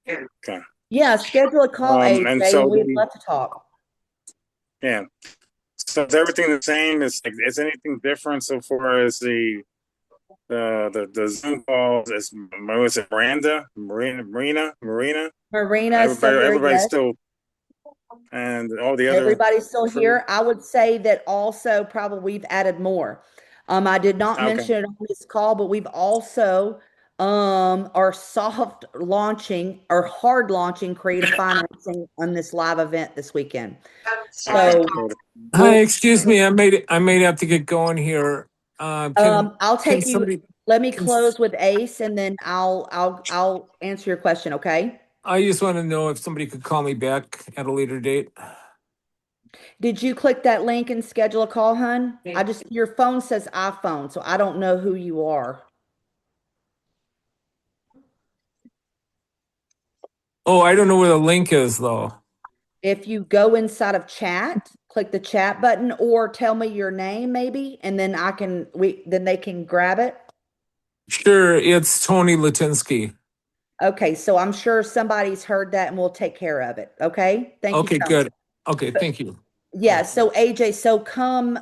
Okay. Yeah, schedule a call, And AJ, and so we'd love to talk. yeah. So is everything the same? Is anything different so far as the Zoom calls? Was it Marina? Marina is still here, Everybody's yes. still, and all the other Everybody's still crew. here. I would say that also probably we've added more. I did not Okay. mention it on this call, but we've also are soft launching or hard launching creative financing on this live event this weekend. Okay. So Hi, we'll excuse me. I may have to get going here. I'll Can take you. somebody? Let me Can, close with Ace and then I'll answer your question, okay? I just want to know if somebody could call me back at a later date. Did you click that link and schedule a call, hun? Your phone says iPhone, so I don't know who you are. Oh, I don't know where the link is though. If you go inside of chat, click the chat button or tell me your name maybe, and then then they can grab it. Sure, it's Tony Latinsky. Okay, so I'm sure somebody's heard that and we'll take care of it. Okay. Thank you, Okay, Tony. good. Okay, thank you. Yeah, so AJ, so come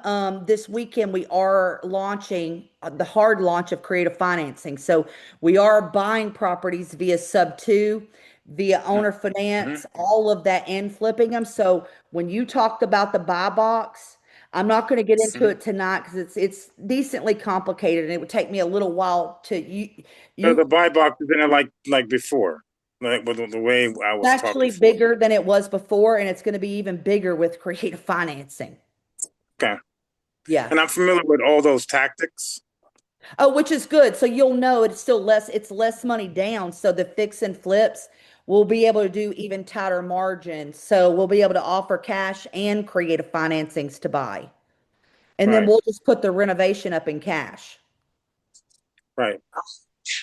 this weekend we are launching the hard launch of creative financing. So we are buying properties via sub two, via owner Mm-hmm. finance, all of that and flipping them. So when you talked about the buy box, I'm not going to get into Mm-hmm. it tonight because it's decently complicated and it would take me a little while to So you the buy box is in it like before, like with the way I it's was taught actually before. bigger than it was before and it's going to be even bigger with creative financing. Okay. Yeah. And I'm familiar with all those tactics. Oh, which is good. So you'll know it's less money down. So the fix and flips will be able to do even tighter margins. So we'll be able to offer cash and creative financings to buy. And then Right. we'll just put the renovation up in cash. Right.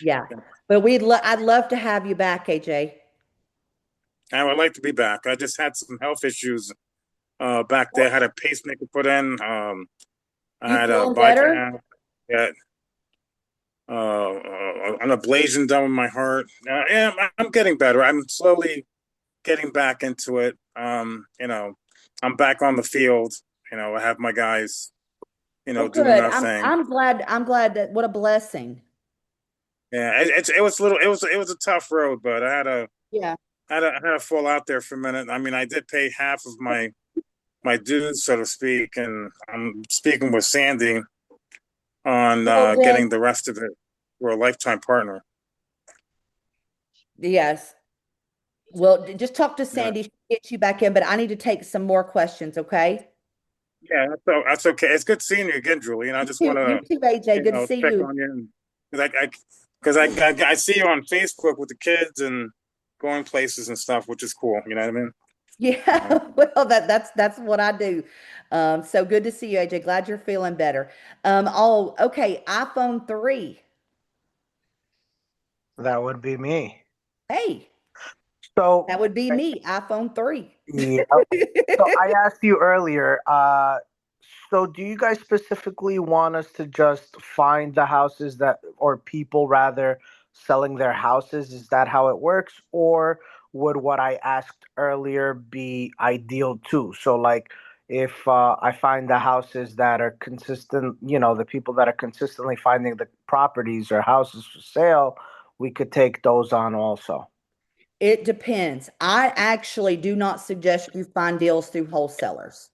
Yeah. Okay. But I'd love to have you back, AJ. I would like to be back. I just had some health issues back there. I had a pacemaker put in. I You had a feeling better? bypass. Yeah. An ablation done with my heart. Yeah, I'm getting better. I'm slowly getting back into it. I'm back on the field. I have my guys, Well, doing good. their thing. I'm glad that what a blessing. Yeah, it was a little, it was a tough road, but Yeah. I had to fall out there for a minute. I mean, I did pay half of my dues, so to speak, and I'm speaking with Sandy. on Well, getting then, the rest of it for a lifetime partner. yes. Well, just talk to Yeah, Sandy. She'll get you back in, but I need to take some more questions, okay? yeah, that's okay. It's good seeing you again, Julie. And I just want You to, too, AJ. Good to see check you. on you, because I see you on Facebook with the kids and going places and stuff, which is cool. You know what I mean? Yeah. Yeah, well, that's what I do. So good to see you, AJ. Glad you're feeling better. Oh, okay. iPhone 3. That would be me. Hey, So, that would be me, iPhone 3. yeah. So I asked you earlier, so do you guys specifically want us to just find the houses that, or people rather, selling their houses? Is that how it works? Or would what I asked earlier be ideal too? So, like, if I find the houses that are consistent, the people that are consistently finding the properties or houses for sale, we could take those on also. It depends. I actually do not suggest you find deals through wholesalers.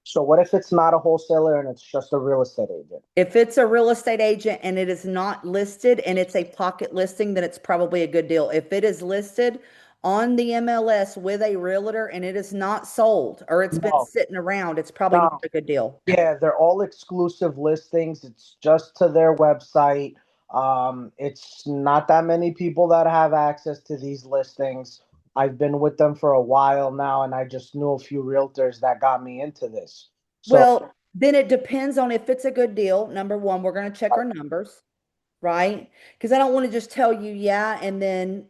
So, what if it's not a wholesaler and it's just a real estate agent? If it's a real estate agent and it is not listed and it's a pocket listing, then it's probably a good deal. If it is listed on the MLS with a realtor and it is not sold or it's been No, sitting around, it's probably not no. a good deal. Yeah, they're all exclusive listings. It's just to their website. It's not that many people that have access to these listings. I've been with them for a while now, and I just knew a few realtors that got me into this. So, Well, then it depends on if it's a good deal. Number one, we're going to check our numbers, right? Because I don't want to just tell you, yeah, and then,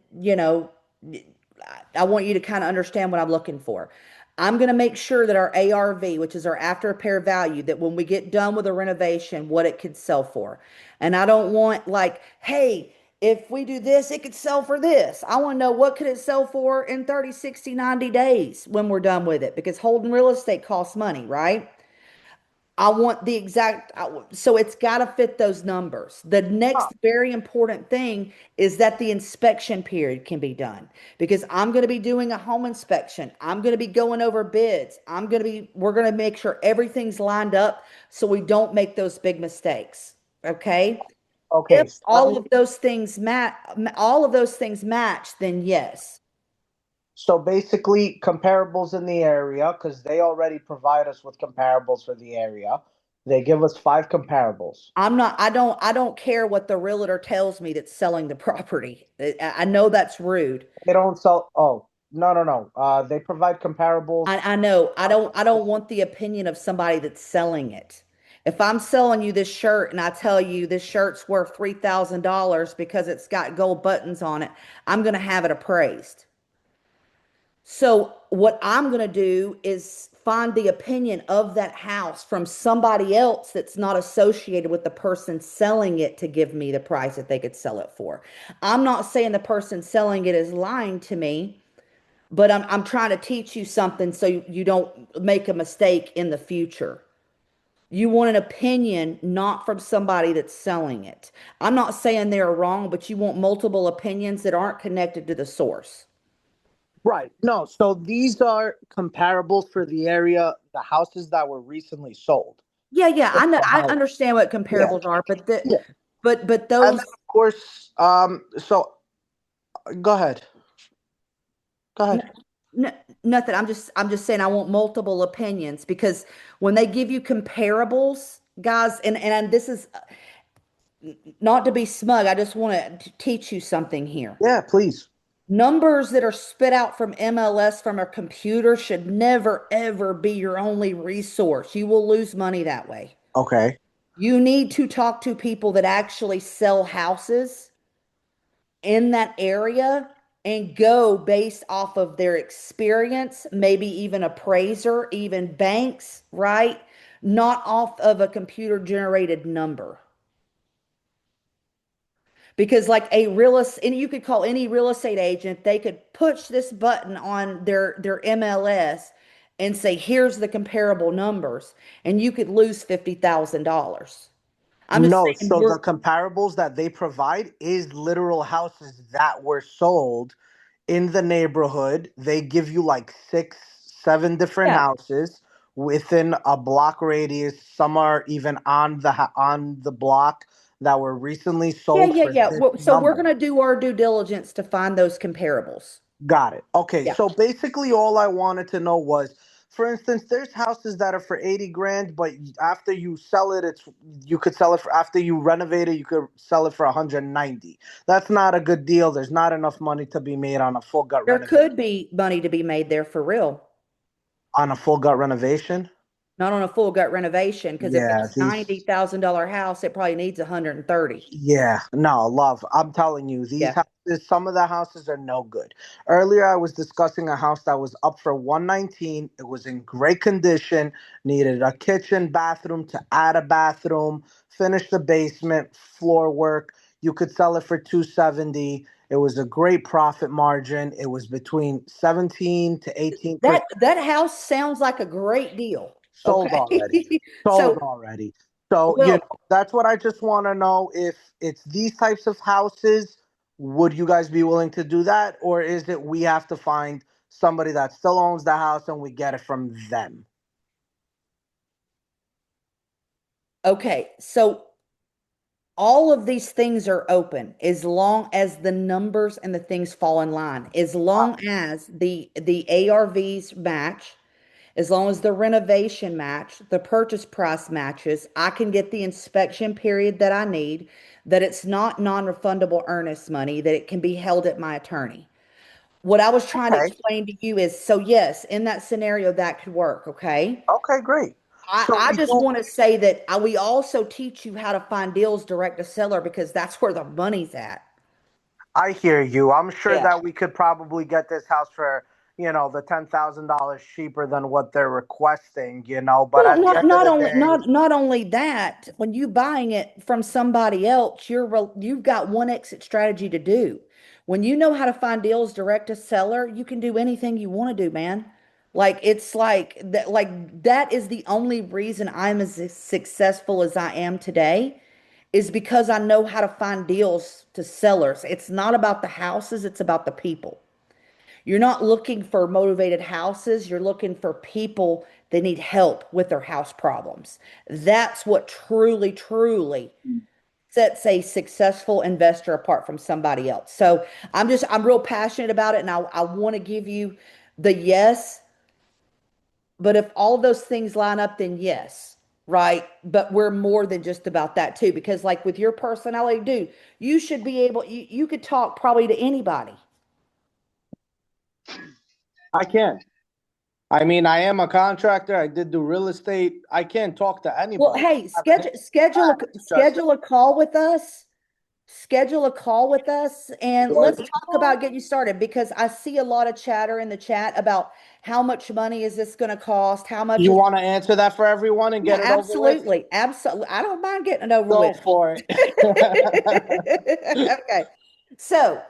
I want you to kind of understand what I'm looking for. I'm going to make sure that our ARV, which is our after repair value, that when we get done with a renovation, what it could sell for. And I don't want like, hey, if we do this, it could sell for this. I want to know what could it sell for in 30, 60, 90 days when we're done with it because holding real estate costs money, right? I want the exact, so it's got to fit those numbers. The uh, next very important thing is that the inspection period can be done because I'm going to be doing a home inspection. I'm going to be going over bids. We're going to make sure everything's lined up so we don't make those big mistakes. Okay. If okay, so all of those things match, then yes. so basically comparables in the area because they already provide us with comparables for the area. They give us five comparables. I don't care what the realtor tells me that's selling the property. I know that's rude. They don't sell. Oh, no, no, no. They provide comparables. I know. I don't want the opinion of somebody that's selling it. If I'm selling you this shirt and I tell you this shirt's worth $3,000 because it's got gold buttons on it, I'm going to have it appraised. So what I'm going to do is find the opinion of that house from somebody else that's not associated with the person selling it to give me the price that they could sell it for. I'm not saying the person selling it is lying to me, but I'm trying to teach you something so you don't make a mistake in the future. You want an opinion, not from somebody that's selling it. I'm not saying they're wrong, but you want multiple opinions that aren't connected to the source. Right. No, so these are comparables for the area, the houses that were recently sold. Yeah, I know. So I how? understand what Yeah. comparables are, Yeah. but And then those of course, so go ahead. Go ahead. n- nothing. I'm just saying I want multiple opinions because when they give you comparables, guys, and this is not to be smug. I just want to teach you something here. Yeah, please. Numbers that are spit out from MLS from a computer should never, ever be your only resource. You will lose money that way. Okay. You need to talk to people that actually sell houses in that area and go based off of their experience, maybe even appraiser, even banks, right? Not off of a computer generated number. Because like a real estate, and you could call any real estate agent, they could push this button on their MLS and say, here's the comparable numbers, and you could lose $50,000. I'm just No, saying so the comparables that they provide is literal houses that were sold in the neighborhood. They give you like six, seven different yeah, houses within a block radius. Some are even on the block that were recently Yeah, sold yeah, for yeah. this So we're number. going to do our due diligence to find those comparables. Got it. Okay, Yeah. so basically all I wanted to know was, for instance, there's houses that are for 80 grand, but after you sell it, you could sell it for, after you renovate it, you could sell it for 190. That's not a good deal. There's not enough money to be made on a full gut There could renovation. be money to be made there for real. On a full gut renovation? Not on a full gut renovation, because if Yeah, it's these $90,000 house, it probably needs 130. Yeah, no, love. I'm telling you, these Yeah. houses, some of the houses are no good. Earlier, I was discussing a house that was up for 119. It was in great condition, needed a kitchen, bathroom to add a bathroom, finish the basement, floor work. You could sell it for 270. It was a great profit margin. It was between 17 to 18%. That house sounds like a great deal. Sold already. Okay. Sold So, already. So, well, that's what I just want to know. If it's these types of houses, would you guys be willing to do that? Or is it we have to find somebody that still owns the house and we get it from them? okay. So all of these things are open as long as the numbers and the things fall in line. As long as the ARVs match, as long as the renovation match, the purchase price matches, I can get the inspection period that I need, that it's not non-refundable earnest money, that it can be held at my attorney. What I was trying to Okay. explain to you is, so yes, in that scenario, that could work, okay? Okay, great. So I we just do. want to say that we also teach you how to find deals direct to seller because that's where the money's at. I hear you. I'm sure Yeah. that we could probably get this house for, the $10,000 cheaper than what they're requesting, but Well, at the end of the day, not only that, when you buying it from somebody else, you've got one exit strategy to do. When you know how to find deals direct to seller, you can do anything you want to do, man. Like it's like that is the only reason I'm as successful as I am today is because I know how to find deals to sellers. It's not about the houses, it's about the people. You're not looking for motivated houses. You're looking for people that need help with their house problems. That's what truly, truly sets a successful investor apart from somebody else. So I'm real passionate about it. And I want to give you the yes, but if all those things line up, then yes, right? But we're more than just about that too, because like with your personality, dude, you should be able, you could talk probably to anybody. I can. I mean, I am a contractor. I did do real estate. I can't talk to Well, anybody. hey, I have an it's just schedule a call with us. Schedule a call with us and let's talk about getting you started because I see a lot of chatter in the chat about how much money is this going to cost? How much you is want to answer that for everyone and Yeah, get it over with? absolutely. Absolutely. I don't mind getting it over Go with. for it. Okay. So,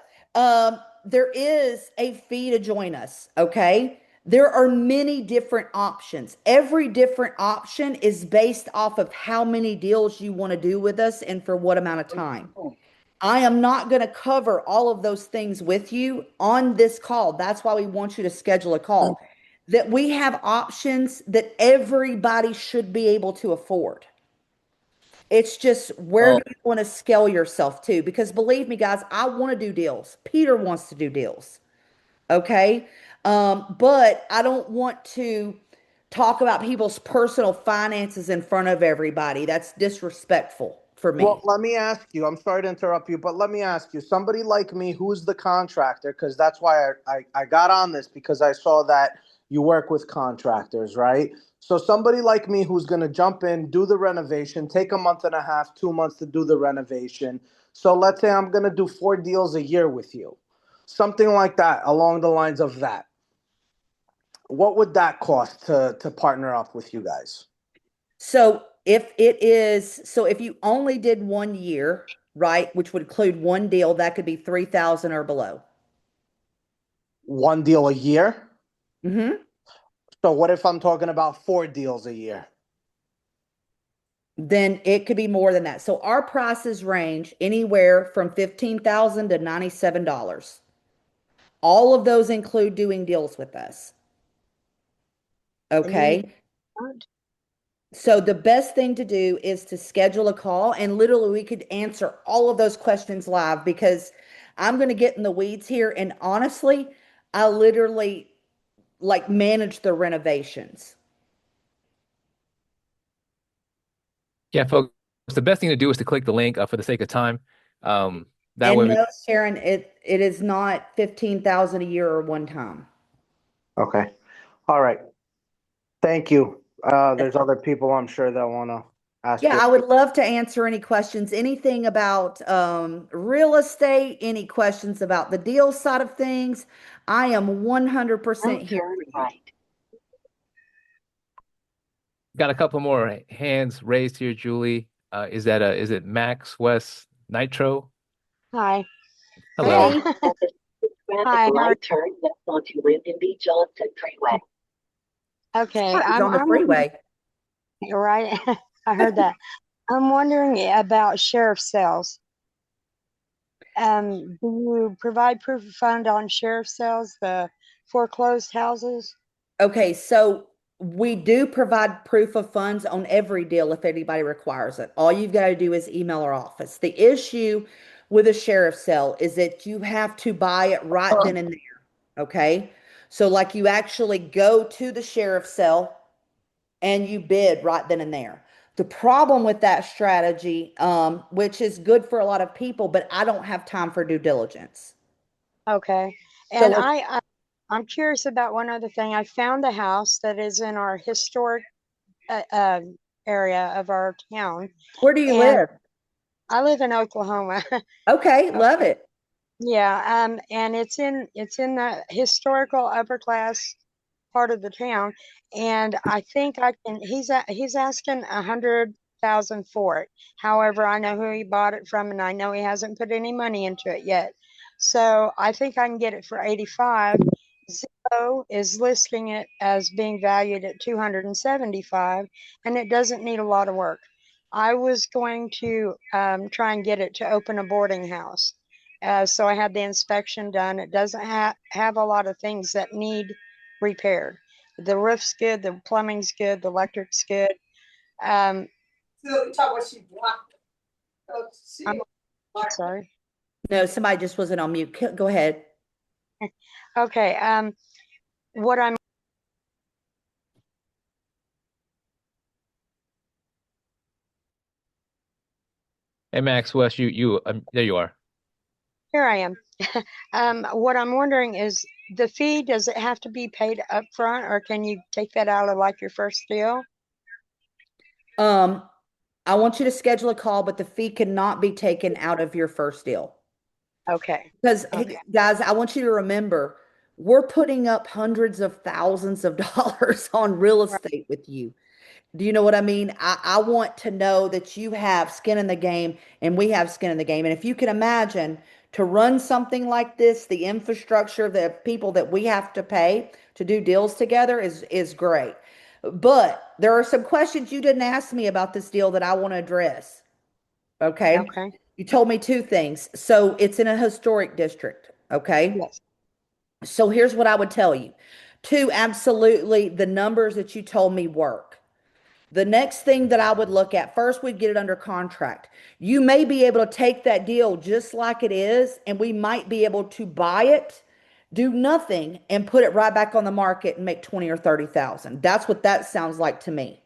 there is a fee to join us. Okay. There are many different options. Every different option is based off of how many deals you want to do with us and for what amount of time. I am not going to cover all of those things with you on this call. That's why we want you to schedule a call. That we have options that everybody should be able to afford. It's just where Oh, do you want to scale yourself to? Because believe me, guys, I want to do deals. Peter wants to do deals. Okay. But I don't want to talk about people's personal finances in front of everybody. That's disrespectful for well, me. let me ask you. I'm sorry to interrupt you, but let me ask you. Somebody like me, who's the contractor? Because that's why I got on this because I saw that you work with contractors, right? So somebody like me who's going to jump in, do the renovation, take a month and a half, 2 months to do the renovation. So let's say I'm going to do 4 deals a year with you, something like that, along the lines of that. What would that cost to partner up with you guys? So if you only did 1 year, right, which would include one deal, that could be 3,000 or below. 1 deal a year? Hmm. So what if I'm talking about 4 deals a year? Then it could be more than that. So our prices range anywhere from 15,000 to $97. All of those include doing deals with us. I mean, Okay. So the best thing to do is to schedule a call, and literally we could answer all of those questions live, because I'm going to get in the weeds here. And honestly, I literally like manage the renovations. Yeah, folks, the best thing to do is to click the link for the sake of time. That way And we no, Sharon, it is not 15,000 a year or one time. Okay. All right. Thank you. There's other people I'm sure that want to ask Yeah, you. I would love to answer any questions, anything about real estate, any questions about the deal side of things. I am 100% here. got a couple more hands raised here, Julie. Is it Max West Nitro? Hi. Hello. Hey. Hi. Right turn left onto Lyndon B. Johnson Freeway. Okay, He's on the freeway. Right. I heard that. I'm wondering about sheriff sales. Do you provide proof of fund on sheriff sales, the foreclosed houses? Okay, so we do provide proof of funds on every deal if anybody requires it. All you've got to do is email our office. The issue with a sheriff sale is that you have to buy it right then and there. Okay. So, like, you actually go to the sheriff's sale and you bid right then and there. The problem with that strategy, which is good for a lot of people, but I don't have time for due diligence. Okay. So, And like, I'm curious about one other thing. I found a house that is in our historic area of our town, where do you and live? I live in Oklahoma. Okay, love Okay. it. Yeah, and it's in the historical upper class part of the town, and I think I can. He's asking 100,000 for it. However, I know who he bought it from, and I know he hasn't put any money into it yet. So I think I can get it for 85. Zillow is listing it as being valued at 275, and it doesn't need a lot of work. I was going to try and get it to open a boarding house. So I had the inspection done. It doesn't have a lot of things that need repaired. The roof's good, the plumbing's good, the electric's good. Um, So you talk what she blocked. Oh, I'm shit. sorry. No, somebody just wasn't on mute. Go ahead. Okay. What I'm Hey, Max West, there you are. Here I am. What I'm wondering is the fee, does it have to be paid up front, or can you take that out of like your first deal? Um, I want you to schedule a call, but the fee cannot be taken out of your first deal. Okay. Because, Okay. hey, guys, I want you to remember, we're putting up hundreds of thousands of dollars on real Right. estate with you. Do you know what I mean? I want to know that you have skin in the game and we have skin in the game. And if you can imagine to run something like this, the infrastructure, the people that we have to pay to do deals together is great. But there are some questions you didn't ask me about this deal that I want to address. Okay. Okay. You told me two things. So it's in a historic district. Okay. Yes. So here's what I would tell you. Two, absolutely, the numbers that you told me work. The next thing that I would look at, first, we'd get it under contract. You may be able to take that deal just like it is, and we might be able to buy it, do nothing, and put it right back on the market and make 20 or 30,000. That's what that sounds like to me.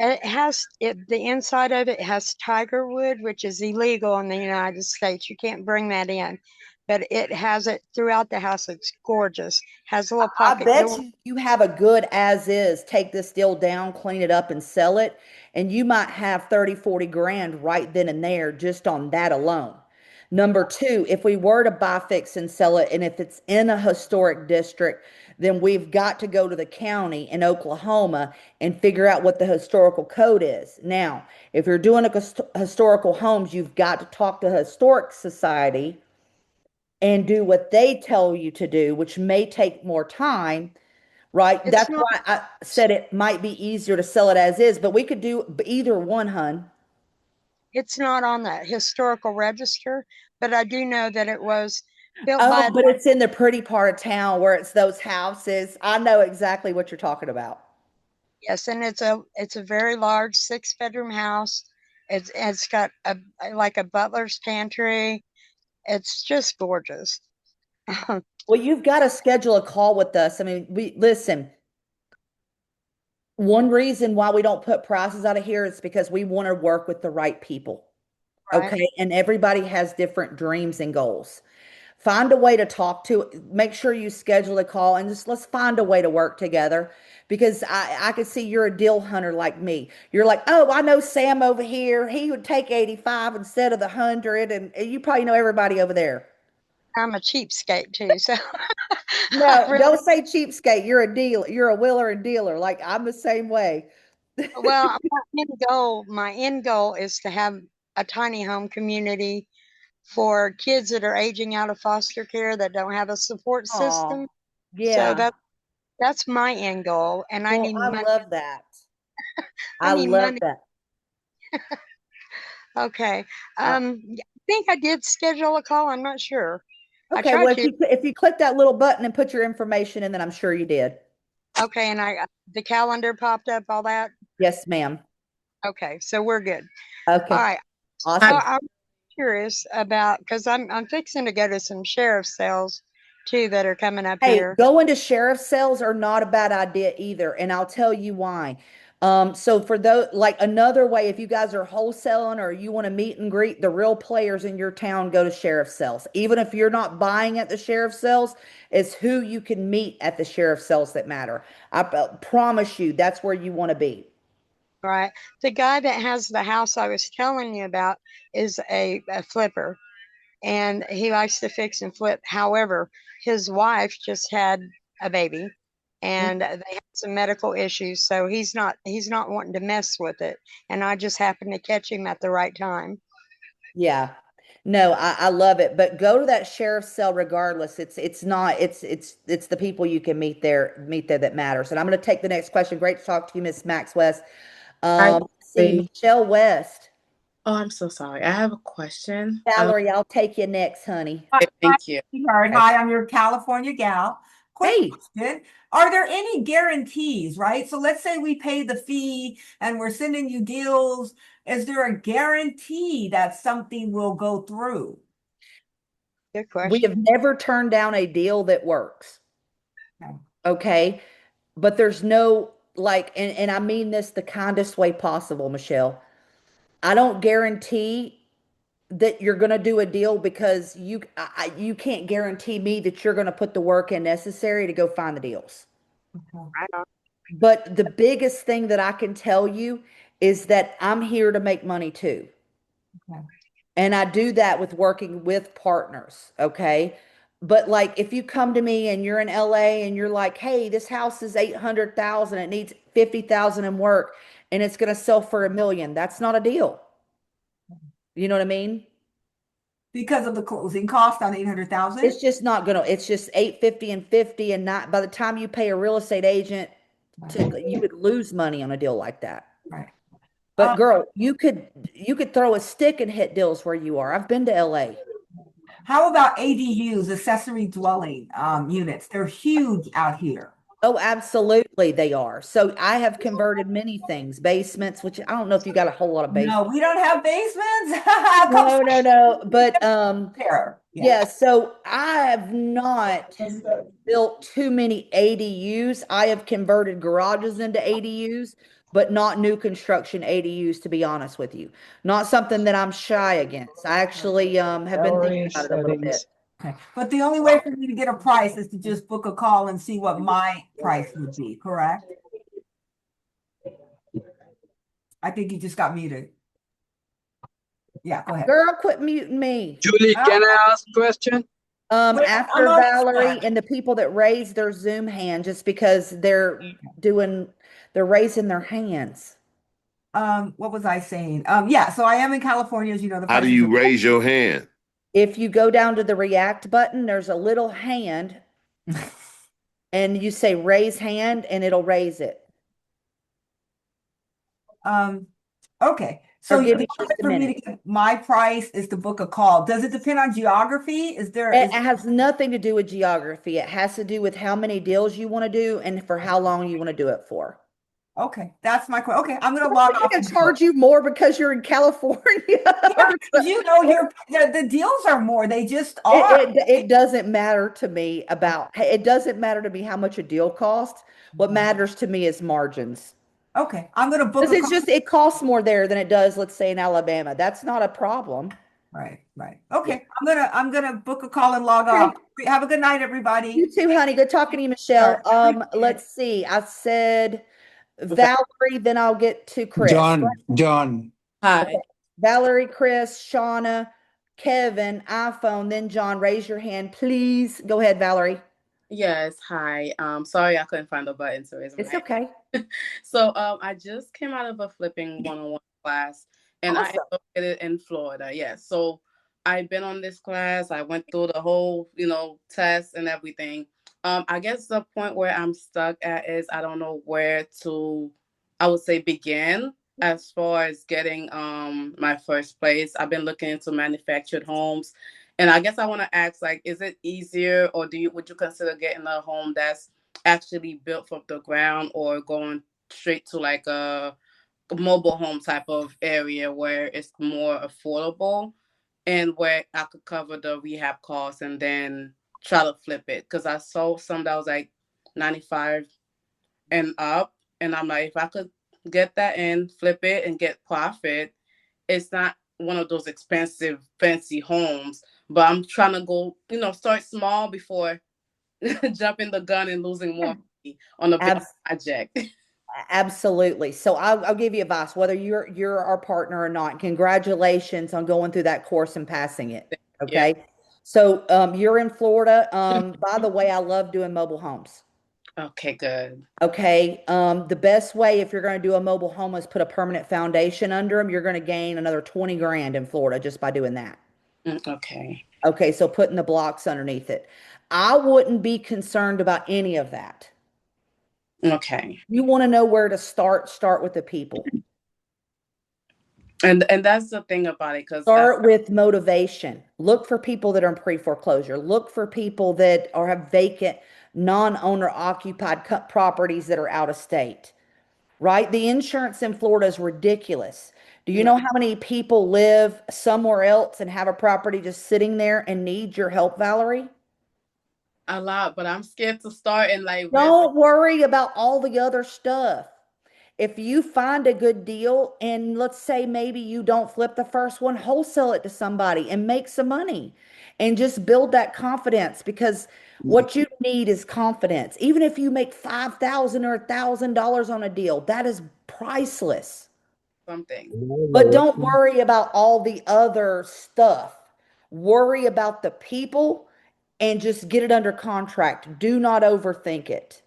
The inside of it has tiger wood, which is illegal in the United States. You can't bring that in, but it has it throughout the house. It's gorgeous. Has a little I pocket bet door. you have a good as is, take this deal down, clean it up, and sell it. And you might have 30, 40 grand right then and there just on that alone. Number two, if we were to buy, fix, and sell it, and if it's in a historic district, then we've got to go to the county in Oklahoma and figure out what the historical code is. Now, if you're doing historical homes, you've got to talk to a historic society and do what they tell you to do, which may take more time, right? It's That's not. why I said it might be easier to sell it as is, but we could do either one, hun. It's not on the historical register, but I do know that it was built by. Oh, but it's in the pretty part of town where it's those houses. I know exactly what you're talking about. Yes, and it's a very large 6-bedroom house. It's got a like a butler's pantry. It's just gorgeous. Well, you've got to schedule a call with us. I mean, we listen. One reason why we don't put prices out of here is because we want to work with the right people. Right. Okay. And everybody has different dreams and goals. Find a way to talk to, make sure you schedule a call and just let's find a way to work together because I could see you're a deal hunter like me. You're like, oh, I know Sam over here. He would take 85 instead of the 100. And you probably know everybody over there. I'm a cheapskate too, so I No, really don't say cheapskate. You're a dealer. You're a wheeler and dealer. Like I'm the same way. well, my end goal is to have a tiny home community for kids that are aging out of foster care that don't have a support Oh, system. So yeah. that's my end goal, and I Well, need I money. love that. I I need love money. that. Okay. Uh, I think I did schedule a call. I'm not sure. I okay, tried well, to. if you click that little button and put your information in, then I'm sure you did. Okay, and the calendar popped up, all that. Yes, ma'am. Okay, so we're good. All Okay, right. So awesome. I'm curious about because I'm fixing to go to some sheriff sales too that are coming up Hey, here. going to sheriff sales are not a bad idea either, and I'll tell you why. So for those, like another way, if you guys are wholesaling or you want to meet and greet the real players in your town, go to sheriff sales. Even if you're not buying at the sheriff sales, it's who you can meet at the sheriff sales that matter. I promise you, that's where you want to be. Right. The guy that has the house I was telling you about is a flipper, and he likes to fix and flip. However, his wife just had a baby and they had some medical issues, so he's not wanting to mess with it. And I just happened to catch him at the right time. Yeah. No, I love it. But go to that sheriff's cell regardless. It's not it's the people you can meet there that matters. And I'm gonna take the next question. Great to talk to you, Miss Max West. Hi, See, Julie. Michelle West. Oh, I'm so sorry. I have a question. Valerie, I'll take you next, honey. Hi, Okay, thank you. sweetheart. Okay. Hi, I'm your California gal. Quick Hey, question. Are there any guarantees, right? So let's say we pay the fee and we're sending you deals. Is there a guarantee that something will go through? Good we have question. never turned down a deal that works. Okay. Okay. But there's no like, and I mean this the kindest way possible, Michelle. I don't guarantee that you're going to do a deal because you can't guarantee me that you're going to put the work in necessary to go find the deals. Okay. I don't. But the biggest thing that I can tell you is that I'm here to make money too. Okay. And I do that with working with partners, okay? But like if you come to me and you're in LA and you're like, "Hey, this house is 800,000, it needs 50,000 in work and it's going to sell for 1 million." That's not a deal. You know what I mean? Because of the closing cost on 800,000? It's just not gonna, it's just 850 and 50 and not by the time you pay a real estate agent to Right. you would lose money on a deal like that. Right. But girl, you could throw a stick and hit deals where you are. I've been to LA. How about ADUs, accessory dwelling units? They're huge out here. Oh, absolutely they are. So I have converted many things, basements, which I don't know if you got a whole lot of No, basements. we don't have basements. Come No, no, no. But here. Yeah. yeah, so I have not built too many ADUs. I have converted garages into ADUs, but not new construction ADUs, to be honest with you. Not something that I'm shy against. I actually have been thinking Salary about it a little bit. settings. Okay. But the only way for me to get a price is to just book a call and see what my price would be, correct? I think you just got muted. Yeah, go ahead. Girl, quit muting me. Julie, can I ask a question? Wait, After I'm almost Valerie done. and the people that raise their Zoom hand just because they're raising their hands. What was I saying? Yeah, so I am in California, as you know, the How do prices you raise your hand? If you go down to the react button, there's a little hand and you say raise hand and it'll raise it. Okay. So Or give the me only just way a for me minute. to get my price is to book a call. Does it depend on geography? It has nothing to do with geography. It has to do with how many deals you want to do and for how long you want to do it for. Okay, that's my question. Okay, I'm gonna log I'm off going and to vote. charge you more because you're in California. Yeah, because you know the deals are more. They just are. It doesn't matter to me about, it doesn't matter to me how much a deal costs. What matters to me is margins. Okay, I'm gonna book Because a it's call. just, it costs more there than it does, let's say, in Alabama. That's not a problem. Right, right. Yeah. Okay, I'm gonna book a call and log Okay. off. Have a good night, everybody. You too, honey. Good talking to you, All right, Michelle. appreciate it. Let's see. I said Valerie, then I'll get to Chris. John. Okay. Hi. Valerie, Chris, Shauna, Kevin, iPhone, then John. Raise your hand, please. Go ahead, Valerie. Yes, hi. Sorry I couldn't find the button to raise my It's hand. okay. So I just came out of a flipping one-on-one class and I Awesome. enjoyed it in Florida. Yes. So I've been on this class. I went through the whole, test and everything. I guess the point where I'm stuck at is I don't know where to, I would say, begin as far as getting my first place. I've been looking into manufactured homes. And I guess I want to ask, like, is it easier or would you consider getting a home that's actually built from the ground or going straight to like a mobile home type of area where it's more affordable and where I could cover the rehab costs and then try to flip it? Because I saw some that was like 95 and up, and I'm like, if I could get that and flip it and get profit, it's not one of those expensive fancy homes, but I'm trying to go, start small before jumping the gun and losing more money on a big Ab- project. Absolutely. So I'll give you advice, whether you're our partner or not. Congratulations on going through that course and passing it. Yeah. Okay. So you're in Florida. By the way, I love doing mobile homes. Okay, good. Okay. The best way if you're going to do a mobile home is put a permanent foundation under them. You're going to gain another 20 grand in Florida just by doing that. Okay. Okay. So putting the blocks underneath it. I wouldn't be concerned about any of that. Okay. You want to know where to start with the people. And that's the thing about it, because Start with motivation. Look for people that are in pre-foreclosure. Look for people that have vacant, non-owner occupied properties that are out of state, right? The insurance in Florida is ridiculous. Do you know how many people live somewhere else and have a property just sitting there and need your help, Valerie? a lot, but I'm scared to start and like risk. Don't worry about all the other stuff. If you find a good deal and let's say maybe you don't flip the first one, wholesale it to somebody and make some money and just build that confidence because what you need is confidence. Even if you make 5,000 or $1,000 on a deal, that is priceless. Something. But don't worry about all the other stuff. Worry about the people and just get it under contract. Do not overthink it.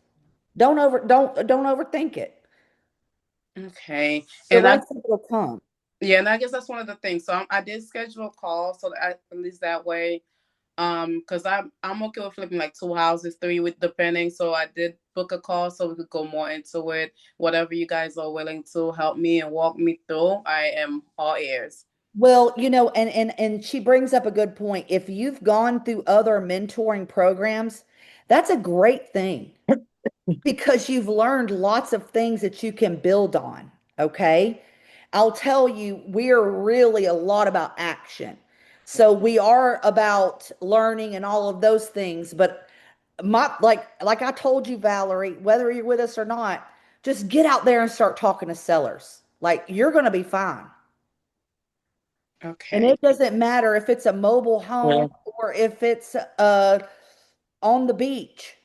Don't overthink it. Okay. The And I rest of it will come. Yeah, and I guess that's one of the things. So I did schedule a call so that at least that way, because I'm okay with flipping like two houses, three with depending. So I did book a call so we could go more into it. Whatever you guys are willing to help me and walk me through, I am all ears. Well, and she brings up a good point. If you've gone through other mentoring programs, that's a great thing because you've learned lots of things that you can build on. Okay. I'll tell you, we're really a lot about action. So we are about learning and all of those things, but like I told you, Valerie, whether you're with us or not, just get out there and start talking to sellers. Like you're going to be fine. And Okay. it doesn't matter if it's a mobile home or if it's on the beach.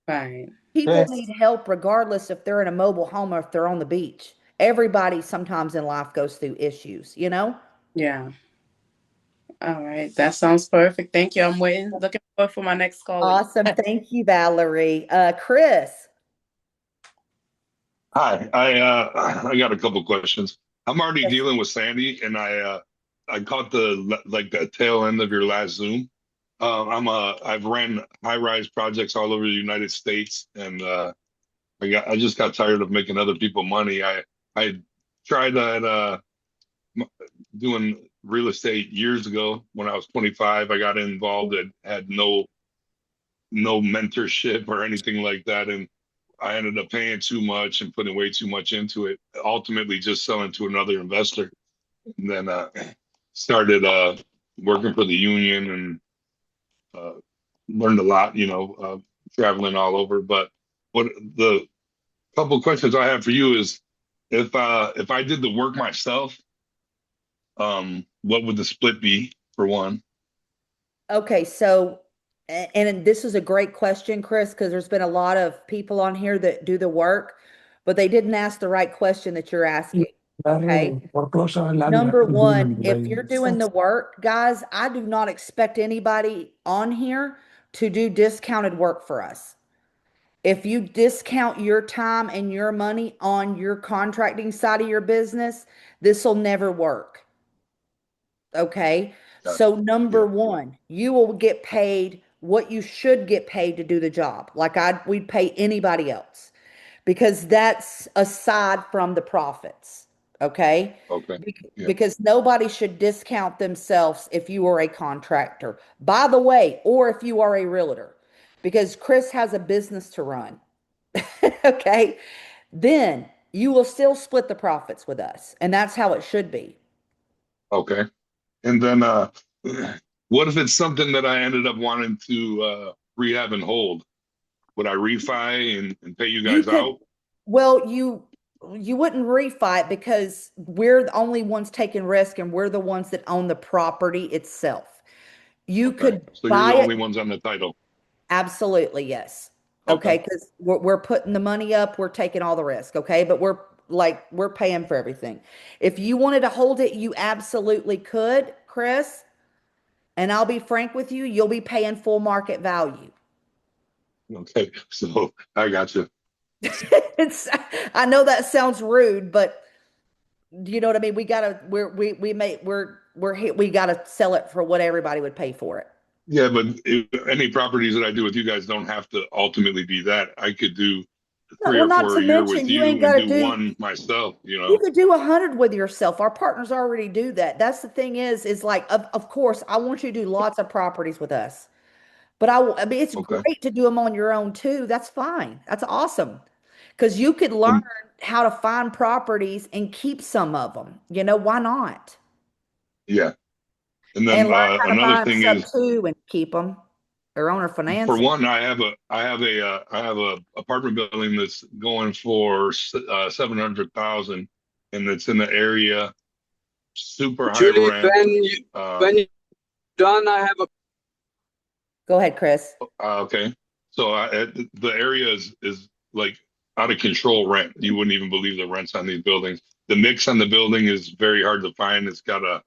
Right. People need help regardless if they're in a mobile home or if they're on the beach. Everybody sometimes in life goes through issues, you know? Yeah. All right. That sounds perfect. Thank you. I'm waiting, looking forward for my next call with you. Awesome. Thank you, Valerie. Chris. Hi, I got a couple questions. I'm already Yes. dealing with Sandy, and I caught the tail end of your last Zoom. I've ran high rise projects all over the United States, and I just got tired of making other people money. I tried m- doing real estate years ago when I was 25. I got involved and had no mentorship or anything like that, and I ended up paying too much and putting way too much into it, ultimately just selling to another investor. And then started working for the union and learned a lot, traveling all over. But what the couple of questions I have for you is if I did the work myself, what would the split be for one? Okay, so, and this is a great question, Chris, because there's been a lot of people on here that do the work, but they didn't ask the right question that you're asking. Okay. Number one, if you're doing the work, guys, I do not expect anybody on here to do discounted work for us. If you discount your time and your money on your contracting side of your business, this will never work. Okay. So number Yeah. one, you will get paid what you should get paid to do the job. Like we'd pay anybody else because that's aside from the profits. Okay. Okay. Yeah. Because nobody should discount themselves if you are a contractor, by the way, or if you are a realtor, because Chris has a business to run. Okay. Then you will still split the profits with us. And that's how it should be. Okay. And then what if it's something that I ended up wanting to rehab and hold? Would I refi and pay you You guys could, out? well, you wouldn't refight because we're the only ones taking risk and we're the ones that own the property itself. You Okay. could So you're buy the only it. ones on the title. Absolutely, yes. Okay, Okay. because we're putting the money up, we're taking all the risk, okay? But we're paying for everything. If you wanted to hold it, you absolutely could, Chris. And I'll be frank with you, you'll be paying full market value. Okay. So I got you. It's I know that sounds rude, but you know what I mean? We gotta we may we gotta sell it for what everybody would pay for it. Yeah, but any properties that I do with you guys don't have to ultimately be that. I could do three Well, or not four to a year with mention you you ain't and gotta do do one myself, you could do 100 with yourself. Our partners already do that. That's the thing is like, of course, I want you to do lots of properties with us. But I mean, it's Okay. great to do them on your own too. That's fine. That's awesome. Because you could learn And how to find properties and keep some of them. You know, why not? yeah. And And then learn how to another find thing some is too and keep them or owner for financing. one, I have a apartment building that's going for 700,000 and it's in the area, super high Julie, rent. when you're done, I have a Go ahead, Chris. Okay. So the area is like out of control rent. You wouldn't even believe the rents on these buildings. The mix on the building is very hard to find. It's got a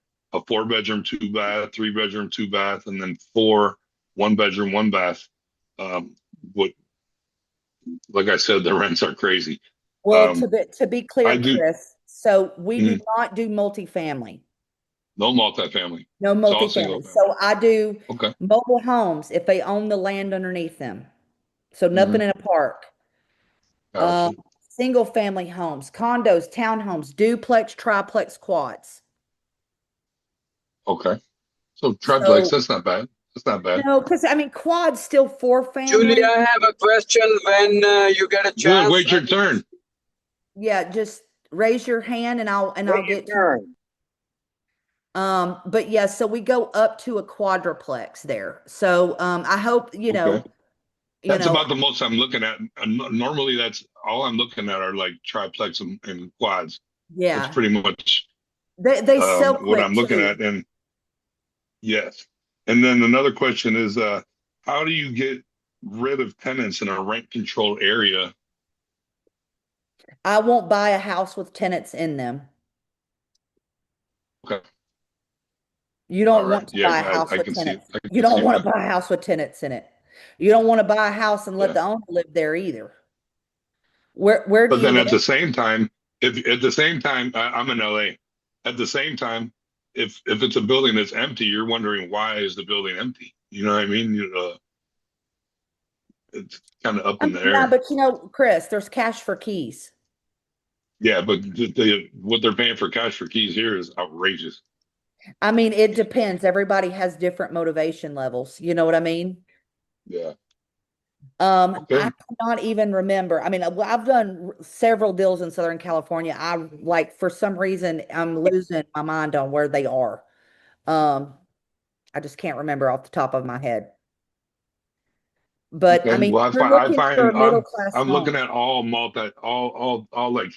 4 bedroom, 2 bath, 3 bedroom, 2 bath, and then four 1 bedroom, 1 bath. What, like I said, the rents are crazy. Well, Um, to be clear, I do Chris, so we do mm, not do multifamily. no multifamily. No It's all single multifamily. family. So I do Okay. mobile homes if they own the land underneath them. So Hmm. nothing in a park. Um, Gotcha. Single family homes, condos, townhomes, duplex, triplex, quads. Okay. So triplex, So that's not bad. That's not bad. no, because I mean quad's still four Julie, family. I have a question when you get a Good. chance. Wait your turn. Yeah, just raise your hand and I'll Wait your get to you. turn. But yeah, so we go up to a quadruplex there. So I hope, Okay. you That's know, about the most I'm looking at. Normally, that's all I'm looking at are like triplex and quads. That's yeah. pretty much They sell what quick I'm looking too. at. And yes. And then another question is, how do you get rid of tenants in a rent controlled area? I won't buy a house with tenants in them. Okay. You All don't right. want to Yeah, buy a house I with can see. tenants. I You can don't see want to that. buy a house with tenants in it. You don't want to buy a house and let Yeah. the owner live there either. Where do But you then at live? the same time, if at the same time, I'm in LA. At the same time, if it's a building that's empty, you're wondering why is the building empty? You know what I mean? It's kind of up in the Yeah, air. but Chris, there's cash for keys. Yeah, but what they're paying for cash for keys here is outrageous. I mean, it depends. Everybody has different motivation levels. You know what I mean? Yeah. I Okay. cannot even remember. I mean, I've done several deals in Southern California. I like for some reason I'm losing my mind on where they are. Um, I just can't remember off the top of my head. But I Okay. mean, Well, you're I looking for find a middle class I'm looking home. at all all like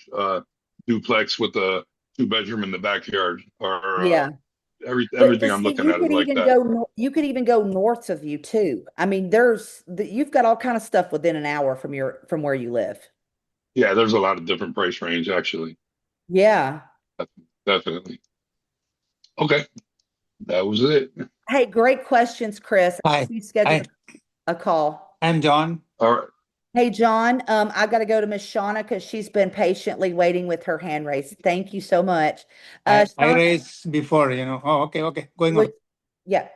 duplex with a two bedroom in the backyard or Yeah. But everything I'm see, looking at is like that. you could even go north of you too. I mean, you've got all kind of stuff within an hour from where you live. Yeah, there's a lot of different price range actually. Yeah. Definitely. Okay, that was it. Hey, great questions, Chris. Hi. We scheduled Hi. a call. I'm John. All right. Hey, John, I got to go to Miss Shauna because she's been patiently waiting with her hand raised. Thank you so much. I Shauna, raised before, you know. Oh, okay, okay. Going on. yeah.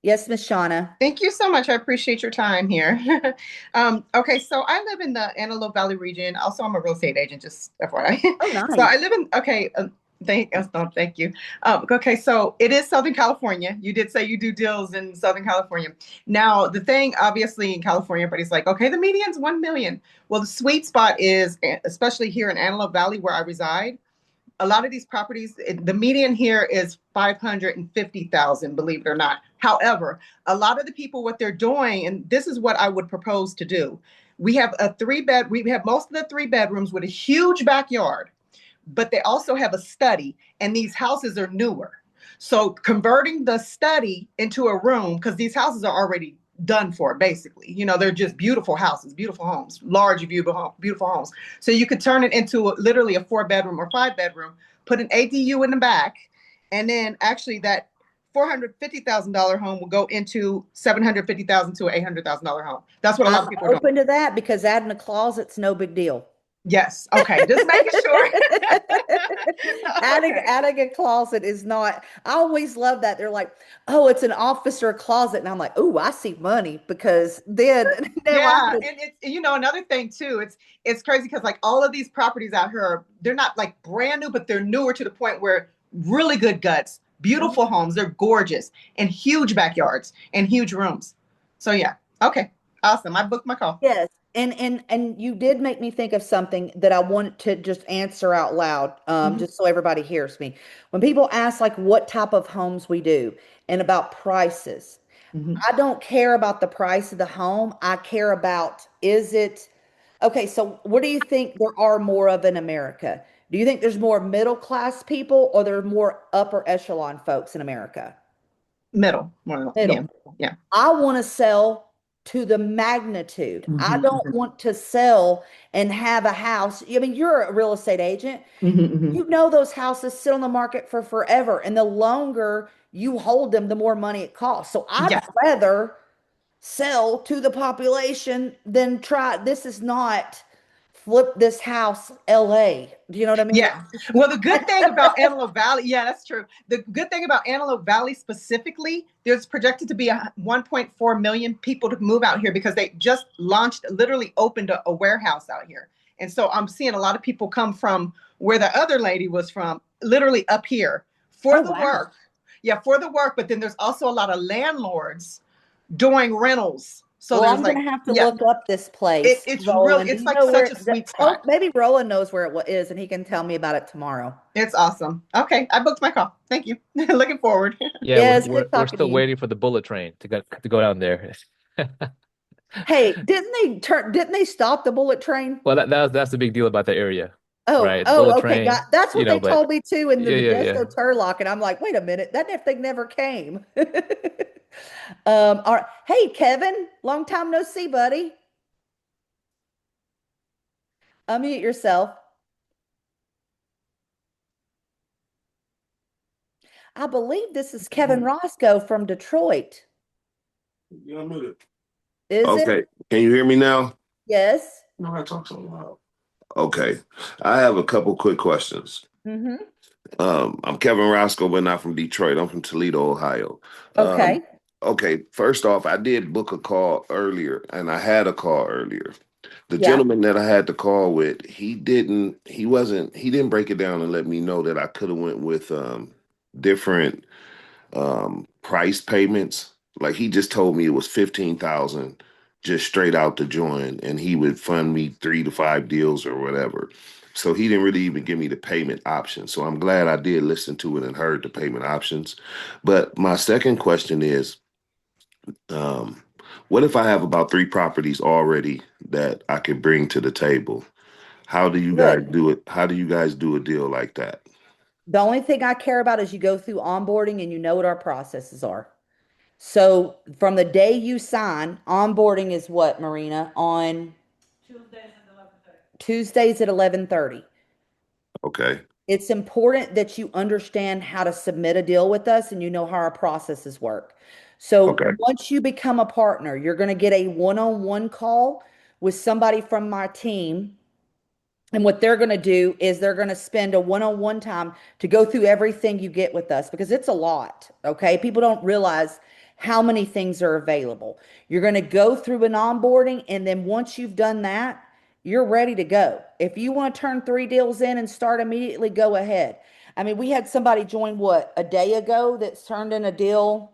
Yes, Miss Shauna. Thank you so much. I appreciate your time here. Okay, so I live in the Antelope Valley region. Also, I'm a real estate agent, just FYI. Oh, So I nice. live in, okay, thank you. Okay, so it is Southern California. You did say you do deals in Southern California. Now, the thing, obviously, in California, everybody's like, okay, the median's 1 million. Well, the sweet spot is, especially here in Antelope Valley where I reside, a lot of these properties, the median here is 550,000, believe it or not. However, a lot of the people, what they're doing, and this is what I would propose to do. We have we have most of the 3 bedrooms with a huge backyard, but they also have a study, and these houses are newer. So converting the study into a room, because these houses are already done for, basically. You know, they're just beautiful houses, beautiful homes, large, beautiful homes. So you could turn it into literally a 4 bedroom or 5 bedroom, put an ADU in the back, and then actually that $450,000 home will go into 750,000 to an $800,000 home. That's what a lot I'm of people are doing. open to that because adding a closet's no big deal. Yes. Okay. Just making sure. Adding Okay. adding a closet is not. I always love that. They're like, oh, it's an office or a closet, and I'm like, oh, I see money because then now I Yeah, can. and it's another thing too. It's crazy because like all of these properties out here, they're not like brand new, but they're newer to the point where really good guts, beautiful homes, they're gorgeous, and huge backyards and huge rooms. So yeah, okay, awesome. I booked my call. Yes, and you did make me think of something that I wanted to just answer out loud, Mhm, just so everybody hears me. When people ask like what type of homes we do and about prices, mhm. I don't care about the price of the home. I care about is it okay, so what do you think there are more of in America? Do you think there's more middle class people or there are more upper echelon folks in America? Middle, well, yeah, Middle. yeah. I want to sell to the magnitude. I Mhm, don't want to sell and have a house. I mean, you're a real estate agent. mhm, mhm. You know those houses sit on the market for forever, and the longer you hold them, the more money it costs. So I'd Yeah. rather sell to the population than try. This is not flip this house, LA. Do you know what I mean? Yeah. Well, the good thing about Antelope Valley, yeah, that's true. The good thing about Antelope Valley specifically, there's projected to be 1.4 million people to move out here because they just launched, literally opened a warehouse out here. And so I'm seeing a lot of people come from where the other lady was from, literally up here for Oh, the wow. work. Yeah, for the work. But then there's also a lot of landlords doing rentals. So Well, there's I'm like, gonna have to yeah, look up this place, it's real. Roland. Do It's you like know such where a sweet spot. maybe Roland knows where it is and he can tell me about it tomorrow. It's awesome. Okay, I booked my call. Thank you. Looking forward. Yeah, Yes, good we're talking to still you. waiting for the bullet train to go down there. Hey, didn't they stop the bullet train? Well, that's the big deal about the area, Oh, right? The bullet oh, okay. train, That's you what know, they but told me too in the yeah, yeah, Modesto yeah. Turlock. And I'm like, wait a minute, that thing never came. All right. Hey, Kevin, long time no see, buddy. Unmute yourself. I believe this is Kevin Roscoe from Detroit. Yeah, I'm with it. Is it? Okay. Can you hear me now? Yes. No, I talk so loud. Okay. I have a couple quick questions. Mm-hmm. I'm Kevin Roscoe, but not from Detroit. I'm from Toledo, Ohio. Okay. Okay. First off, I did book a call earlier, and I had a call earlier. The Yeah. gentleman that I had the call with, he didn't break it down and let me know that I could have went with different price payments. Like he just told me it was 15,000 just straight out to join, and he would fund me 3 to 5 deals or whatever. So he didn't really even give me the payment option. So I'm glad I did listen to it and heard the payment options. But my second question is, um, what if I have about 3 properties already that I could bring to the table? How do you guys Good. do it? How do you guys do a deal like that? The only thing I care about is you go through onboarding and you know what our processes are. So from the day you sign, onboarding is what, Marina? On Tuesdays at 11:30. Okay. It's important that you understand how to submit a deal with us and you know how our processes work. So Okay. once you become a partner, you're going to get a one-on-one call with somebody from my team. And what they're going to do is they're going to spend a one-on-one time to go through everything you get with us because it's a lot. Okay. People don't realize how many things are available. You're going to go through an onboarding. And then once you've done that, you're ready to go. If you want to turn 3 deals in and start immediately, go ahead. I mean, we had somebody join what, a day ago that's turned in a deal